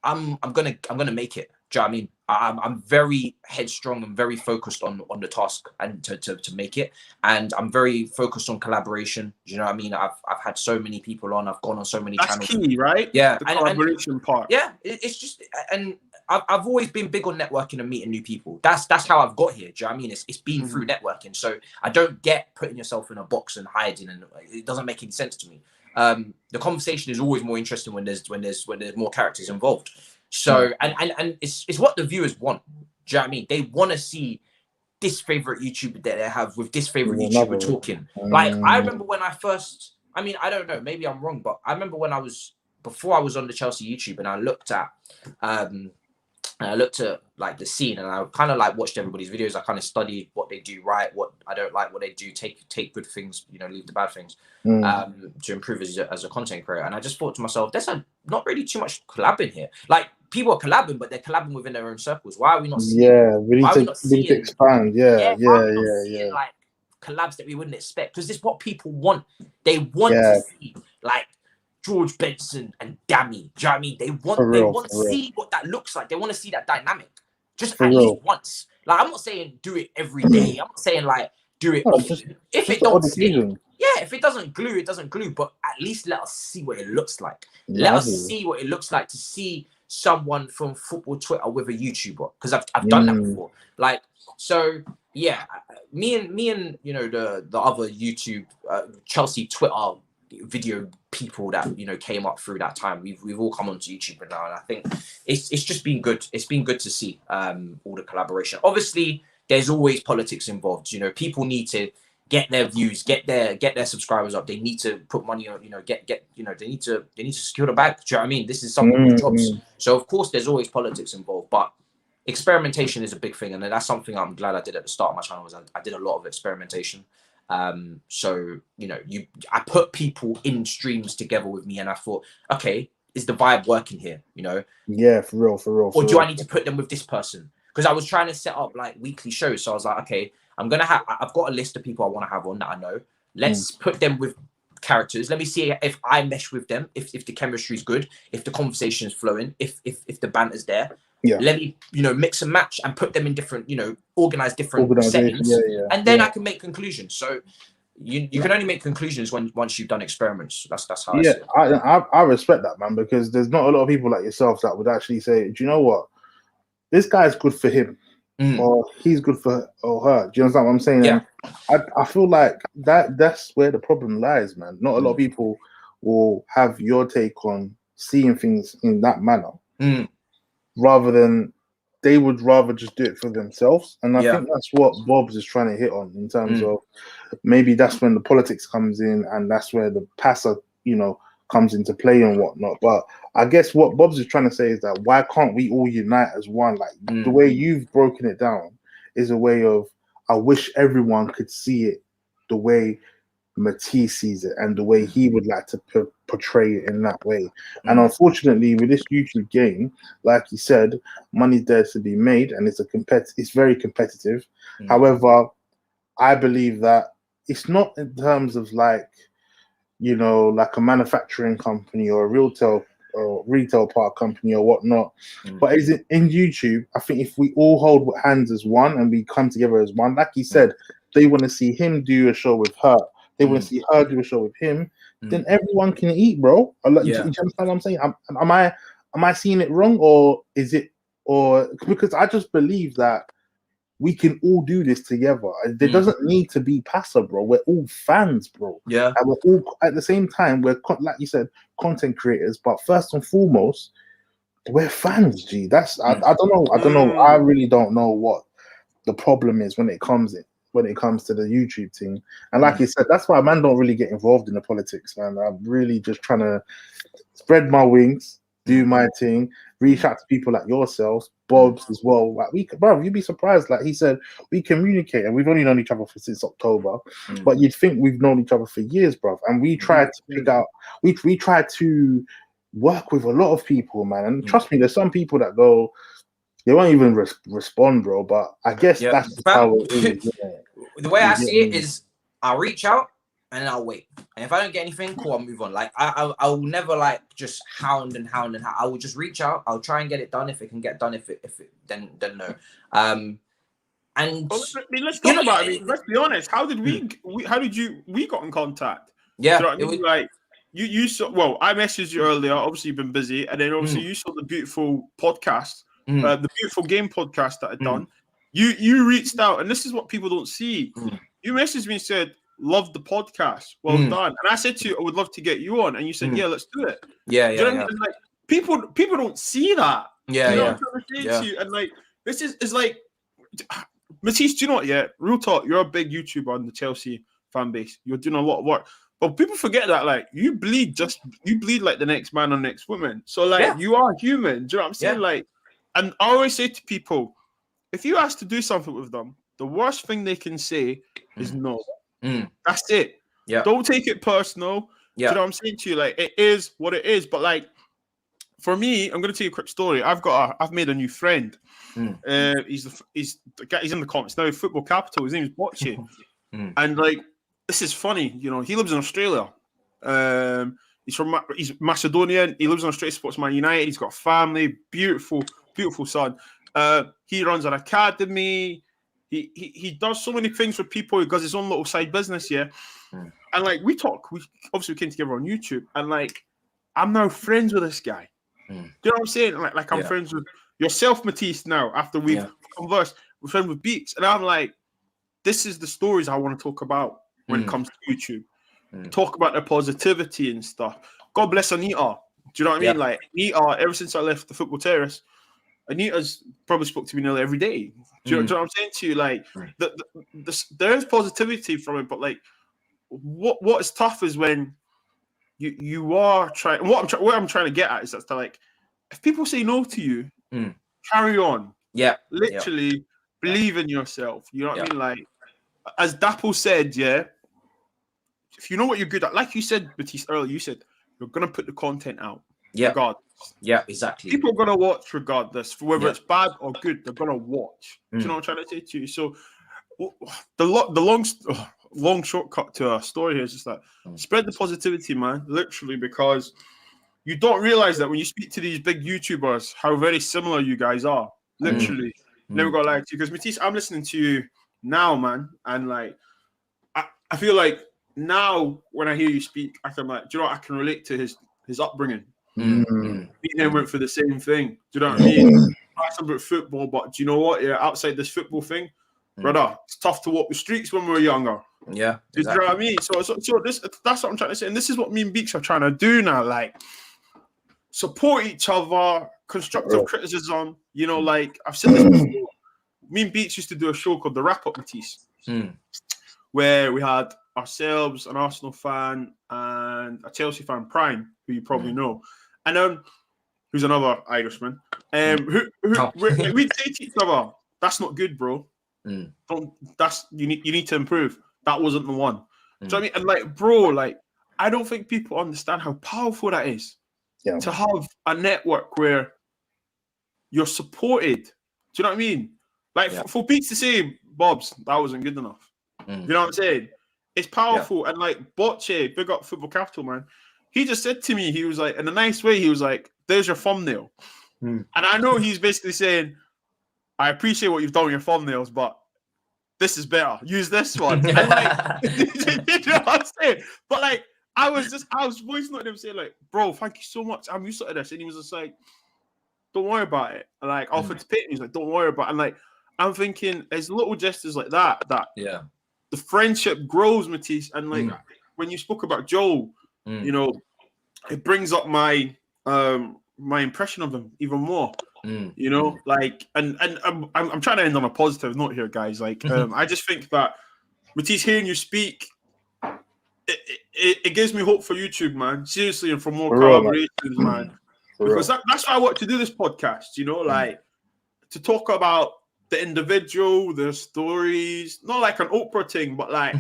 I'm gonna make it. Do you know what I mean? I'm very headstrong and very focused on the task and to make it. And I'm very focused on collaboration. Do you know what I mean? I've had so many people on. I've gone on so many channels. That's key, right? Yeah, the collaboration part. Yeah, it's just, and I've always been big on networking and meeting new people. That's how I've got here. Do you know what I mean? It's been through networking. So I don't get putting yourself in a box and hiding, and it doesn't make any sense to me. The conversation is always more interesting when there's more characters involved. So and it's what the viewers want. Do you know what I mean? They want to see this favorite YouTuber that they have with this favorite YouTuber talking. Like I remember when I first, I mean, I don't know, maybe I'm wrong, but I remember when before I was on the Chelsea YouTube and I looked at like the scene, and I kind of like watched everybody's videos. I kind of studied what they do right, what I don't like, what they do, take good things, you know, leave the bad things, to improve as a content creator. And I just thought to myself, there's not really too much collabing here. Like people are collabing, but they're collabing within their own circles. Why are we not seeing? Yeah, we need to expand. Yeah. Like collabs that we wouldn't expect, because this is what people want. They want to see like George Benson and Dammy. Do you know what I mean? They want to see what that looks like. They want to see that dynamic. Just at least once. Like I'm not saying do it every day. I'm not saying like do it often. If it don't stick, if it doesn't glue, it doesn't glue. But at least let us see what it looks like. Let us see what it looks like to see someone from football Twitter with a YouTuber, because I've done that before. Like, so yeah, me and you know the other YouTube Chelsea Twitter video people that, you know, came up through that time, we've all come onto YouTube now, and I think it's just been good. It's been good to see all the collaboration. Obviously there's always politics involved. You know, people need to get their views, get their subscribers up. They need to put money on, you know, they need to secure the bag. Do you know what I mean? This is some people's jobs. So of course there's always politics involved, but experimentation is a big thing, and that's something I'm glad I did at the start of my channel. Was I did a lot of experimentation. So you know, I put people in streams together with me, and I thought, okay, is the vibe working here? You know? Yeah, for real. Or do I need to put them with this person? Because I was trying to set up like weekly shows, so I was like, okay, I've got a list of people I want to have on that I know. Let's put them with characters. Let me see if I mesh with them, if the chemistry is good, if the conversation is flowing, if the banter's there. Yeah. Let me, you know, mix and match and put them in different, you know, organize different settings, and then I can make conclusions. So you can only make conclusions once you've done experiments. That's how I see it. I respect that, man, because there's not a lot of people like yourself that would actually say, do you know what, this guy's good for him, or he's good for her. Do you understand what I'm saying? Yeah. I feel like that's where the problem lies, man. Not a lot of people will have your take on seeing things in that manner. Rather than, they would rather just do it for themselves. And I think that's what Bobz is trying to hit on, in terms of maybe that's when the politics comes in, and that's where the passer, you know, comes into play and whatnot. But I guess what Bobz is trying to say is that why can't we all unite as one? Like the way you've broken it down is a way of, I wish everyone could see it the way Matisse sees it, and the way he would like to portray it in that way. And unfortunately, with this YouTube game, like you said, money's there to be made, and it's very competitive. However, I believe that it's not in terms of like, you know, like a manufacturing company or a retail park company or whatnot. But is it in YouTube? I think if we all hold hands as one and we come together as one, like you said, they want to see him do a show with her. They want to see her do a show with him. Then everyone can eat, bro. Do you understand what I'm saying? Am I seeing it wrong, or is it, or because I just believe that we can all do this together. There doesn't need to be passive, bro. We're all fans, bro. Yeah, and we're all at the same time. We're, like you said, content creators, but first and foremost, we're fans. G, that's I don't know. I really don't know what the problem is when it comes to the YouTube thing. And like you said, that's why man don't really get involved in the politics, man. I'm really just trying to spread my wings, do my thing, reach out to people like yourselves, Bobz as well. Like bro, you'd be surprised. Like he said, we communicate, and we've only known each other since October. But you'd think we've known each other for years, bro. And we tried to pick out, we tried to work with a lot of people, man. And trust me, there's some people that go, They won't even respond, bro. But I guess that's how it is. The way I see it is, I'll reach out and then I'll wait. And if I don't get anything, cool, I'll move on. Like I'll never like just hound. I will just reach out. I'll try and get it done if it can get done. If it then no. And well, I mean, let's talk about it. Let's be honest. How did we got in contact? Yeah, do you know what I mean? Like you saw. Well, I messaged you earlier. Obviously, you've been busy, and then obviously you saw the beautiful podcast, the beautiful game podcast that I'd done. You reached out, and this is what people don't see. You messaged me and said, "Love the podcast, well done." And I said to you, "I would love to get you on," and you said, "Yeah, let's do it." Yeah, you know what I mean? Like people don't see that. Yeah, you know what I'm trying to say to you? And like this is like. Matisse, do you know what? Yeah, real talk. You're a big YouTuber on the Chelsea fan base. You're doing a lot of work, but people forget that like you bleed like the next man or next woman. So like you are human. Do you know what I'm saying? Like, and I always say to people, if you ask to do something with them, the worst thing they can say is no. That's it. Yeah. Don't take it personal. Yeah. Do you know what I'm saying to you? Like it is what it is. But like for me, I'm gonna tell you a quick story. I've made a new friend. He's in the comments now. Football capital. His name is Bobz. And like this is funny. You know, he lives in Australia. He's Macedonian. He lives in Australia. Supports Man United. He's got a family. Beautiful son. He runs an academy. He does so many things for people. He does his own little side business. Yeah. And like we talk. We obviously came together on YouTube. And like I'm now friends with this guy. Do you know what I'm saying? Like I'm friends with yourself, Matisse, now, after we've conversed, we're friends with Beeks. And I'm like, this is the stories I want to talk about when it comes to YouTube. Talk about the positivity and stuff. God bless Anita. Do you know what I mean? Like, Anita, ever since I left the football terrace, Anita's probably spoke to me nearly every day. Do you know what I'm saying to you? Like, there's positivity from it, but like, what is tough is when you are trying. What I'm trying to get at is that like, if people say no to you, carry on. Yeah. Literally believe in yourself. You know what I mean? Like, as Dapple said, if you know what you're good at, like you said, Matisse, earlier, you said you're going to put the content out. Yeah. Regardless. Yeah, exactly. People are going to watch regardless, whether it's bad or good, they're going to watch. Do you know what I'm trying to say to you? So the long shortcut to our story here is just that spread the positivity, man, literally, because you don't realize that when you speak to these big YouTubers, how very similar you guys are. Literally. Never got to lie to you. Because Matisse, I'm listening to you now, man. And like, I feel like now when I hear you speak, I can like, do you know what? I can relate to his upbringing. Me and him went for the same thing. Do you know what I mean? That's about football, but do you know what? Yeah, outside this football thing, brother, it's tough to walk the streets when we were younger. Yeah. Do you know what I mean? So that's what I'm trying to say. And this is what me and Beeks are trying to do now. Like, support each other, constructive criticism. You know, like I've said this before. Me and Beeks used to do a show called The Wrap Up Matisse, where we had ourselves, an Arsenal fan, and a Chelsea fan, Prime, who you probably know, and who's another Irishman. We'd say to each other, "That's not good, bro. You need to improve. That wasn't the one." Do you know what I mean? And like, bro, like I don't think people understand how powerful that is. To have a network where you're supported. Do you know what I mean? Like for Beeks to say, Bobz, that wasn't good enough. You know what I'm saying? It's powerful. And like Bocce, big up Football Capital, man. He just said to me, he was like, in a nice way, he was like, there's your thumbnail. And I know he's basically saying, I appreciate what you've done with your thumbnails, but this is better. Use this one. And like, you know what I'm saying? But like, I was voice noting him saying like, bro, thank you so much. I'm used to this. And he was just like, don't worry about it. And like, offered to pay me. He's like, don't worry about it. And like, I'm thinking, there's little gestures like that the friendship grows, Matisse. And like, when you spoke about Joel, you know, it brings up my my impression of him even more. You know, like, and I'm trying to end on a positive note here, guys. Like, I just think that Matisse, hearing you speak, it gives me hope for YouTube, man. Seriously, and for more collaborations, man. Because that's why I want to do this podcast, you know, like to talk about the individual, their stories, not like an Oprah thing, but like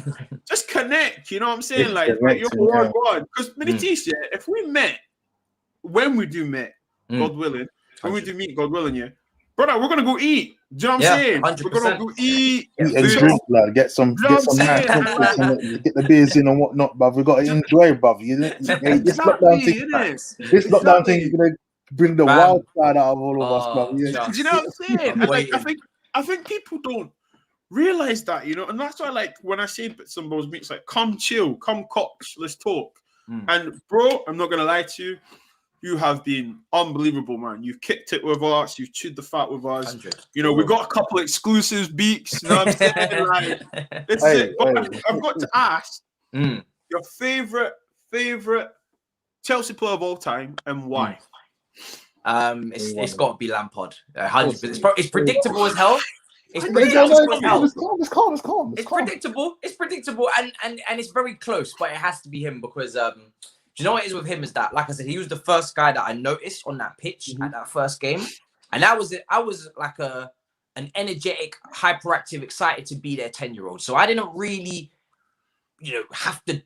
just connect, you know what I'm saying? Like you're one. Because Matisse, if we met, when we do meet, God willing, when we do meet, God willing, brother, we're gonna go eat. Do you know what I'm saying? 100%. We're gonna go eat. Eat and drink, like, get some nice drinks and get the beers in and whatnot, bruv. We gotta enjoy, bruv. This lockdown thing is gonna bring the wild side out of all of us, bruv. Do you know what I'm saying? And like, I think people don't realize that, you know, and that's why, like, when I say Bitz and Bobz meets, like, come chill, come cox, let's talk. And bro, I'm not gonna lie to you. You have been unbelievable, man. You've kicked it with us. You've chewed the fat with us. 100. You know, we got a couple exclusives, Beeks. You know what I'm saying? Like, this is it. But I've got to ask your favorite Chelsea player of all time and why. It's got to be Lampard. 100%. It's predictable as hell. It's predictable as hell. It's calm. It's predictable. It's predictable, and it's very close. But it has to be him because do you know what it is with him is that, like I said, he was the first guy that I noticed on that pitch at that first game. And that was it. I was like an energetic, hyperactive, excited to be their 10-year-old. So I didn't really, you know, have to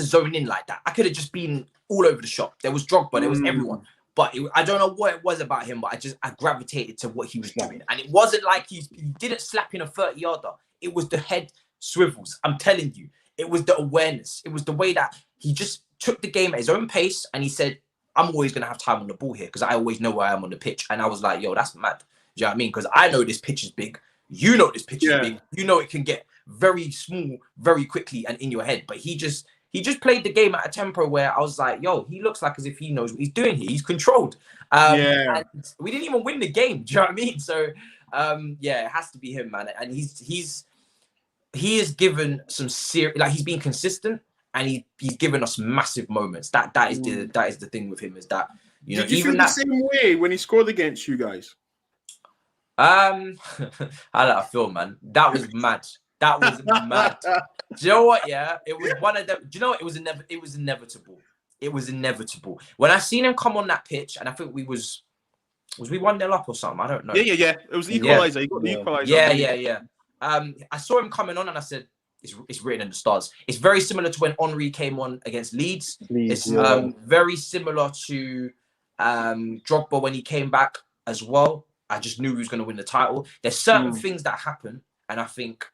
zone in like that. I could have just been all over the shop. There was Drogba, there was everyone. But I don't know what it was about him, but I gravitated to what he was doing. And it wasn't like he didn't slap in a 30-yarder. It was the head swivels. I'm telling you. It was the awareness. It was the way that he just took the game at his own pace and he said, I'm always going to have time on the ball here because I always know where I am on the pitch. And I was like, yo, that's mad. Do you know what I mean? Because I know this pitch is big. You know this pitch is big. You know it can get very small very quickly and in your head. But he just played the game at a tempo where I was like, yo, he looks like as if he knows what he's doing here. He's controlled. And we didn't even win the game. Do you know what I mean? So, it has to be him, man. And he has given some serious, like he's been consistent. And he's given us massive moments. That is the thing with him is that, you know, did you even feel that the same way when he scored against you guys? How did I feel, man? That was mad. That was mad. Do you know what? Yeah, it was one of them. Do you know what? It was inevitable. It was inevitable. When I seen him come on that pitch, and I think we was we 1-0 up or something? I don't know. Yeah. It was the equalizer. He got the equalizer. Yeah. I saw him coming on, and I said, it's written in the stars. It's very similar to when Henry came on against Leeds. It's very similar to Drogba when he came back as well. I just knew he was going to win the title. There's certain things that happen, and I think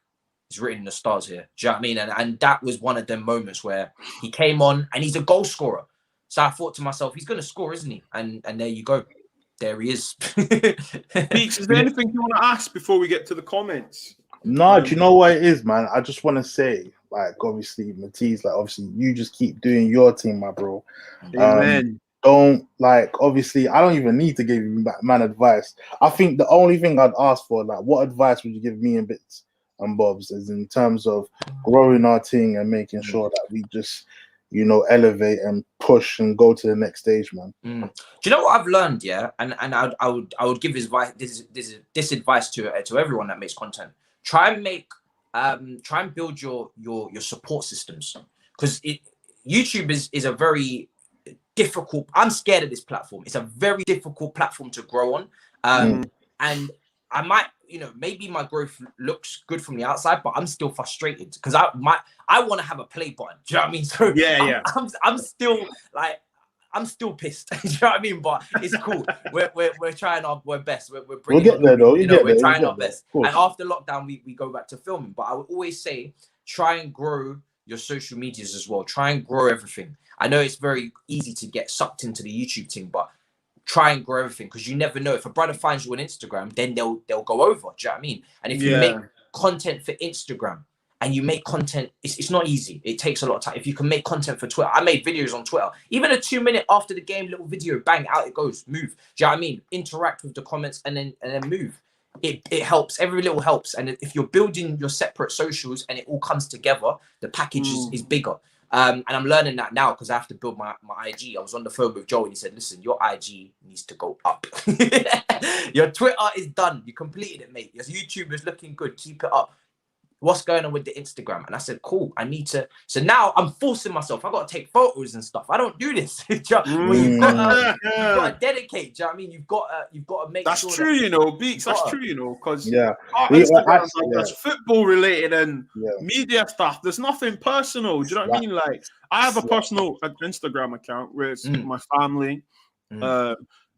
it's written in the stars here. Do you know what I mean? And that was one of them moments where he came on, and he's a goal scorer. So I thought to myself, he's going to score, isn't he? And there you go. There he is. Beeks, is there anything you want to ask before we get to the comments? No, do you know what it is, man? I just want to say, like, obviously, Matisse, like, obviously, you just keep doing your thing, my bro. Amen. Don't, like, obviously, I don't even need to give you, man, advice. I think the only thing I'd ask for, like, what advice would you give me and Bitz and Bobz is in terms of growing our thing and making sure that we just, you know, elevate and push and go to the next stage, man. Do you know what I've learned? Yeah, and I would give this advice to everyone that makes content. Try and build your support systems, because YouTube is a very difficult. I'm scared of this platform. It's a very difficult platform to grow on, and I might, you know, maybe my growth looks good from the outside, but I'm still frustrated because I want to have a play button. Do you know what I mean? So I'm still like. I'm still pissed. Do you know what I mean? But it's cool. We're trying our best. We'll get there though. We're trying our best. And after lockdown, we go back to filming. But I would always say, try and grow your social medias as well. Try and grow everything. I know it's very easy to get sucked into the YouTube thing, but try and grow everything, because you never know. If a brother finds you on Instagram, then they'll go over. Do you know what I mean? And if you make content for Instagram, and you make content, it's not easy. It takes a lot of time. If you can make content for Twitter, I made videos on Twitter. Even a 2-minute after the game little video, bang, out it goes, move. Do you know what I mean? Interact with the comments and then move. It helps. Every little helps. And if you're building your separate socials and it all comes together, the package is bigger. And I'm learning that now because I have to build my IG. I was on the phone with Joe and he said, listen, your IG needs to go up. Your Twitter is done. You completed it, mate. Your YouTube is looking good. Keep it up. What's going on with the Instagram? And I said, cool, I need to. So now I'm forcing myself. I got to take photos and stuff. I don't do this. You've got to dedicate. Do you know what I mean? You've got to make that's sure. That's true, you know, Beeks. That's true, you know, because that's football related and media stuff. There's nothing personal. Do you know what I mean? Like, I have a personal Instagram account where it's my family.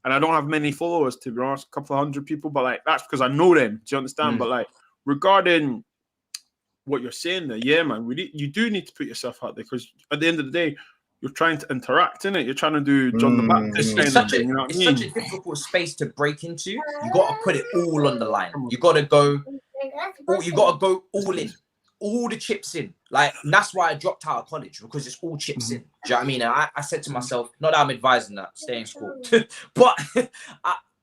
and I don't have many followers, to be honest, a couple of hundred people, but like that's because I know them. Do you understand? But like regarding what you're saying there, yeah, man, you do need to put yourself out there, because at the end of the day, you're trying to interact, innit? You're trying to do John the Baptist. It's such a difficult space to break into. You got to put it all on the line. You got to go all in, all the chips in. Like, and that's why I dropped out of college, because it's all chips in. Do you know what I mean? And I said to myself, not that I'm advising that, stay in school, but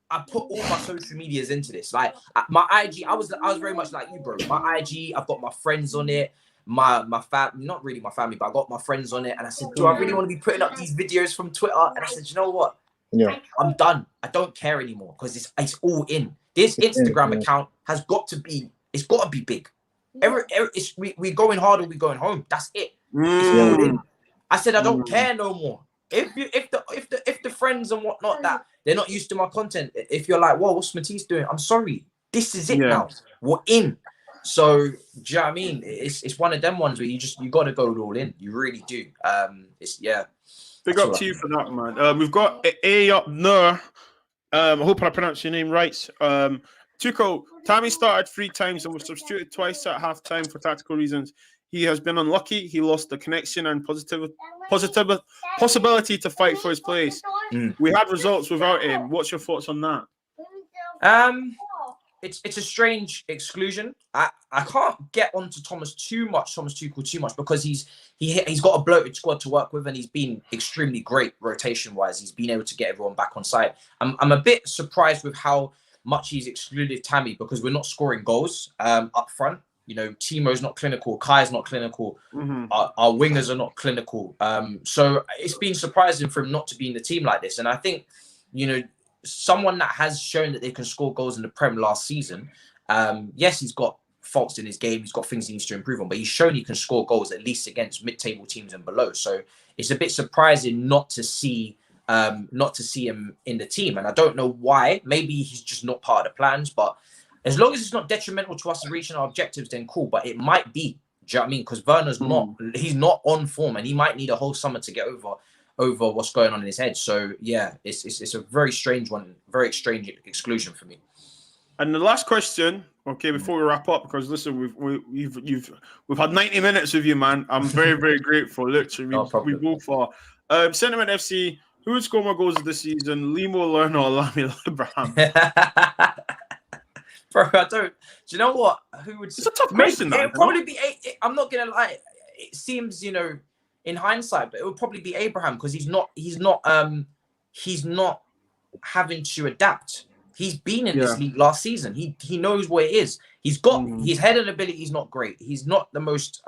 I put all my social medias into this. Like my IG, I was very much like you, bro. My IG, I've got my friends on it. My family, not really my family, but I got my friends on it. And I said, do I really want to be putting up these videos from Twitter? And I said, you know what? Yeah, I'm done. I don't care anymore, because it's all in. This Instagram account has got to be, it's got to be big. We going hard or we going home. That's it. It's all in. I said, I don't care no more. If the friends and whatnot that they're not used to my content, if you're like, whoa, what's Matisse doing? I'm sorry. This is it now. We're in. So, do you know what I mean? It's one of them ones where you got to go all in. You really do. Big up to you for that, man. We've got A up there. I hope I pronounced your name right. Tuco, Tammy started 3 times and was substituted twice at halftime for tactical reasons. He has been unlucky. He lost the connection and possibility to fight for his place. We had results without him. What's your thoughts on that? It's a strange exclusion. I can't get onto Thomas Tuchel too much, because he's got a bloated squad to work with, and he's been extremely great rotation wise. He's been able to get everyone back on side. I'm a bit surprised with how much he's excluded Tammy, because we're not scoring goals up front. You know, Timo's not clinical, Kai's not clinical, our wingers are not clinical. So it's been surprising for him not to be in the team like this. And I think, you know, someone that has shown that they can score goals in the Prem last season, yes, he's got faults in his game, he's got things he needs to improve on, but he's shown he can score goals at least against mid-table teams and below. So it's a bit surprising not to see him in the team. And I don't know why. Maybe he's just not part of the plans, but as long as it's not detrimental to us reaching our objectives, then cool. But it might be. Do you know what I mean? Because Werner's he's not on form, and he might need a whole summer to get over what's going on in his head. So yeah, it's a very strange one, very strange exclusion for me. And the last question, okay, before we wrap up, because listen, we've had 90 minutes with you, man. I'm very, very grateful. Literally, we go for Sentiment FC. Who would score more goals this season? Limo Lerner or Lamy Abraham? Bro, I don't. Do you know what? Who would? It's a tough question. It would probably be. I'm not gonna lie. It seems, you know, in hindsight, but it would probably be Abraham, because he's not having to adapt. He's been in this league last season. He knows what it is. He's got his heading ability is not great. He's not the most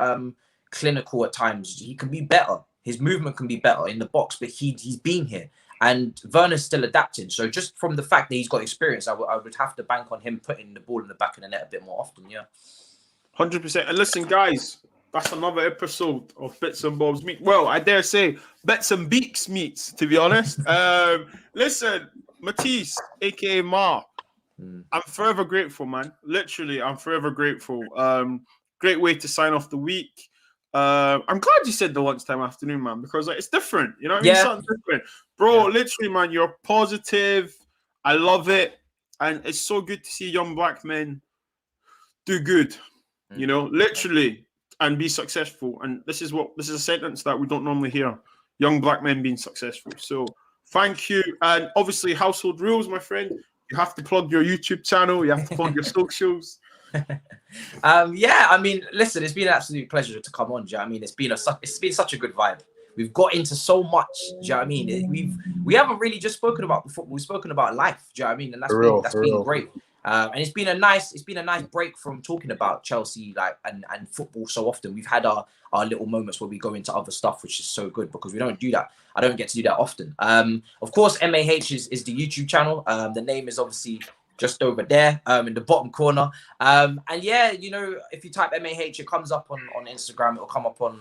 clinical at times. He can be better. His movement can be better in the box, but he's been here. And Werner's still adapting. So just from the fact that he's got experience, I would have to bank on him putting the ball in the back of the net a bit more often. Yeah, 100%. And listen, guys, that's another episode of Bitz and Bobz Meet. Well, I dare say Bitz and Beeks meets, to be honest. Listen, Matisse, aka MAH, I'm forever grateful, man. Literally, I'm forever grateful. Great way to sign off the week. I'm glad you said the lunchtime afternoon, man, because like, it's different. You know what I mean? Something different. Bro, literally, man, you're positive. I love it. And it's so good to see young black men do good, you know, literally, and be successful. And this is a sentence that we don't normally hear. Young black men being successful. So thank you. And obviously, household rules, my friend. You have to plug your YouTube channel. You have to plug your socials. Yeah, I mean, listen, it's been an absolute pleasure to come on. Do you know what I mean? It's been such a good vibe. We've got into so much. Do you know what I mean? We haven't really just spoken about football. We've spoken about life. Do you know what I mean? And that's been great. And it's been a nice break from talking about Chelsea and football so often. We've had our little moments where we go into other stuff, which is so good, because we don't do that. I don't get to do that often. Of course, MAH is the YouTube channel. The name is obviously just over there in the bottom corner. And yeah, you know, if you type MAH, it comes up on Instagram. It'll come up on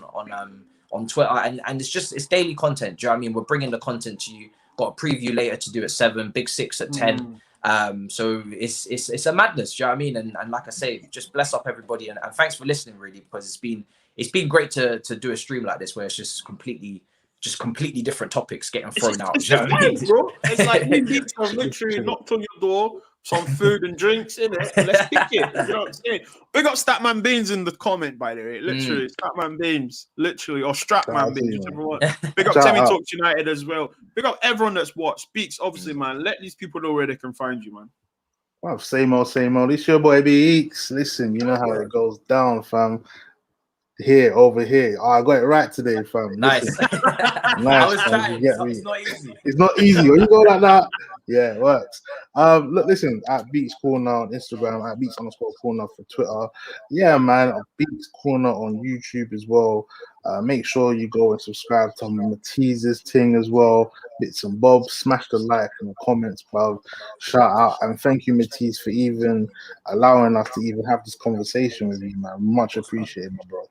Twitter, and it's daily content. Do you know what I mean? We're bringing the content to you. Got a preview later to do at 7, Big 6 at 10. So it's a madness. Do you know what I mean? And like I say, just bless up everybody, and thanks for listening, really, because it's been great to do a stream like this where it's just completely just completely different topics getting thrown out. It's Do you know just what I mean? vibes, bro. It's like me and Beeks have literally knocked on your door, some food and drinks in it, and let's kick it. You know what I'm saying? Big up Statman Beans in the comment, by the way. Literally, Statman Beans, literally, or Strapman Beans, whichever one. Big up Timmy Talks United as well. Big up everyone that's watched. Beeks, obviously, man. Let these people know where they can find you, man. Well, same old, same old. It's your boy Beeks. Listen, you know how it goes down, fam. Here, over here. Oh, I got it right today, fam. Nice. Listen. I Nice, was fam. trying. You get me? It's not easy. It's not easy. When you go like that, yeah, it works. Look, listen, at Beeks Corner on Instagram, at Beeks_Corner for Twitter. Yeah, man, Beeks Corner on YouTube as well. Make sure you go and subscribe to Matisse's thing as well. Bits and Bobz. Smash the like and the comments, bro. Shout out and thank you, Matisse, for even allowing us to even have this conversation with you, man. Much appreciated, my bro.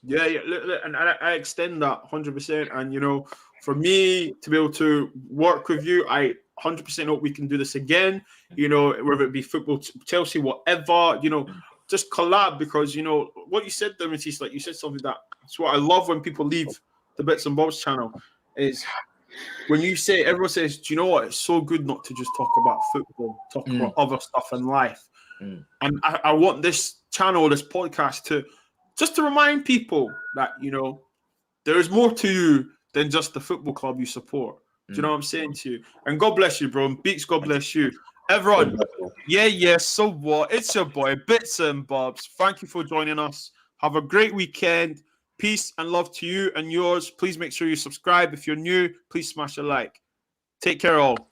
Yeah, look, and I extend that 100%. And you know, for me to be able to work with you, I 100% hope we can do this again. You know, whether it be football, Chelsea, whatever. You know, just collab, because you know what you said there, Matisse. Like you said something that's what I love when people leave the Bits and Bobs channel is when you say, everyone says, do you know what? It's so good not to just talk about football, talk about other stuff in life. And I want this channel, this podcast to remind people that, you know, there is more to you than just the football club you support. Do you know what I'm saying to you? And God bless you, bro. Beeks, God bless you. Everyone, so what? It's your boy, Bits and Bobs. Thank you for joining us. Have a great weekend. Peace and love to you and yours. Please make sure you subscribe. If you're new, please smash a like. Take care, all.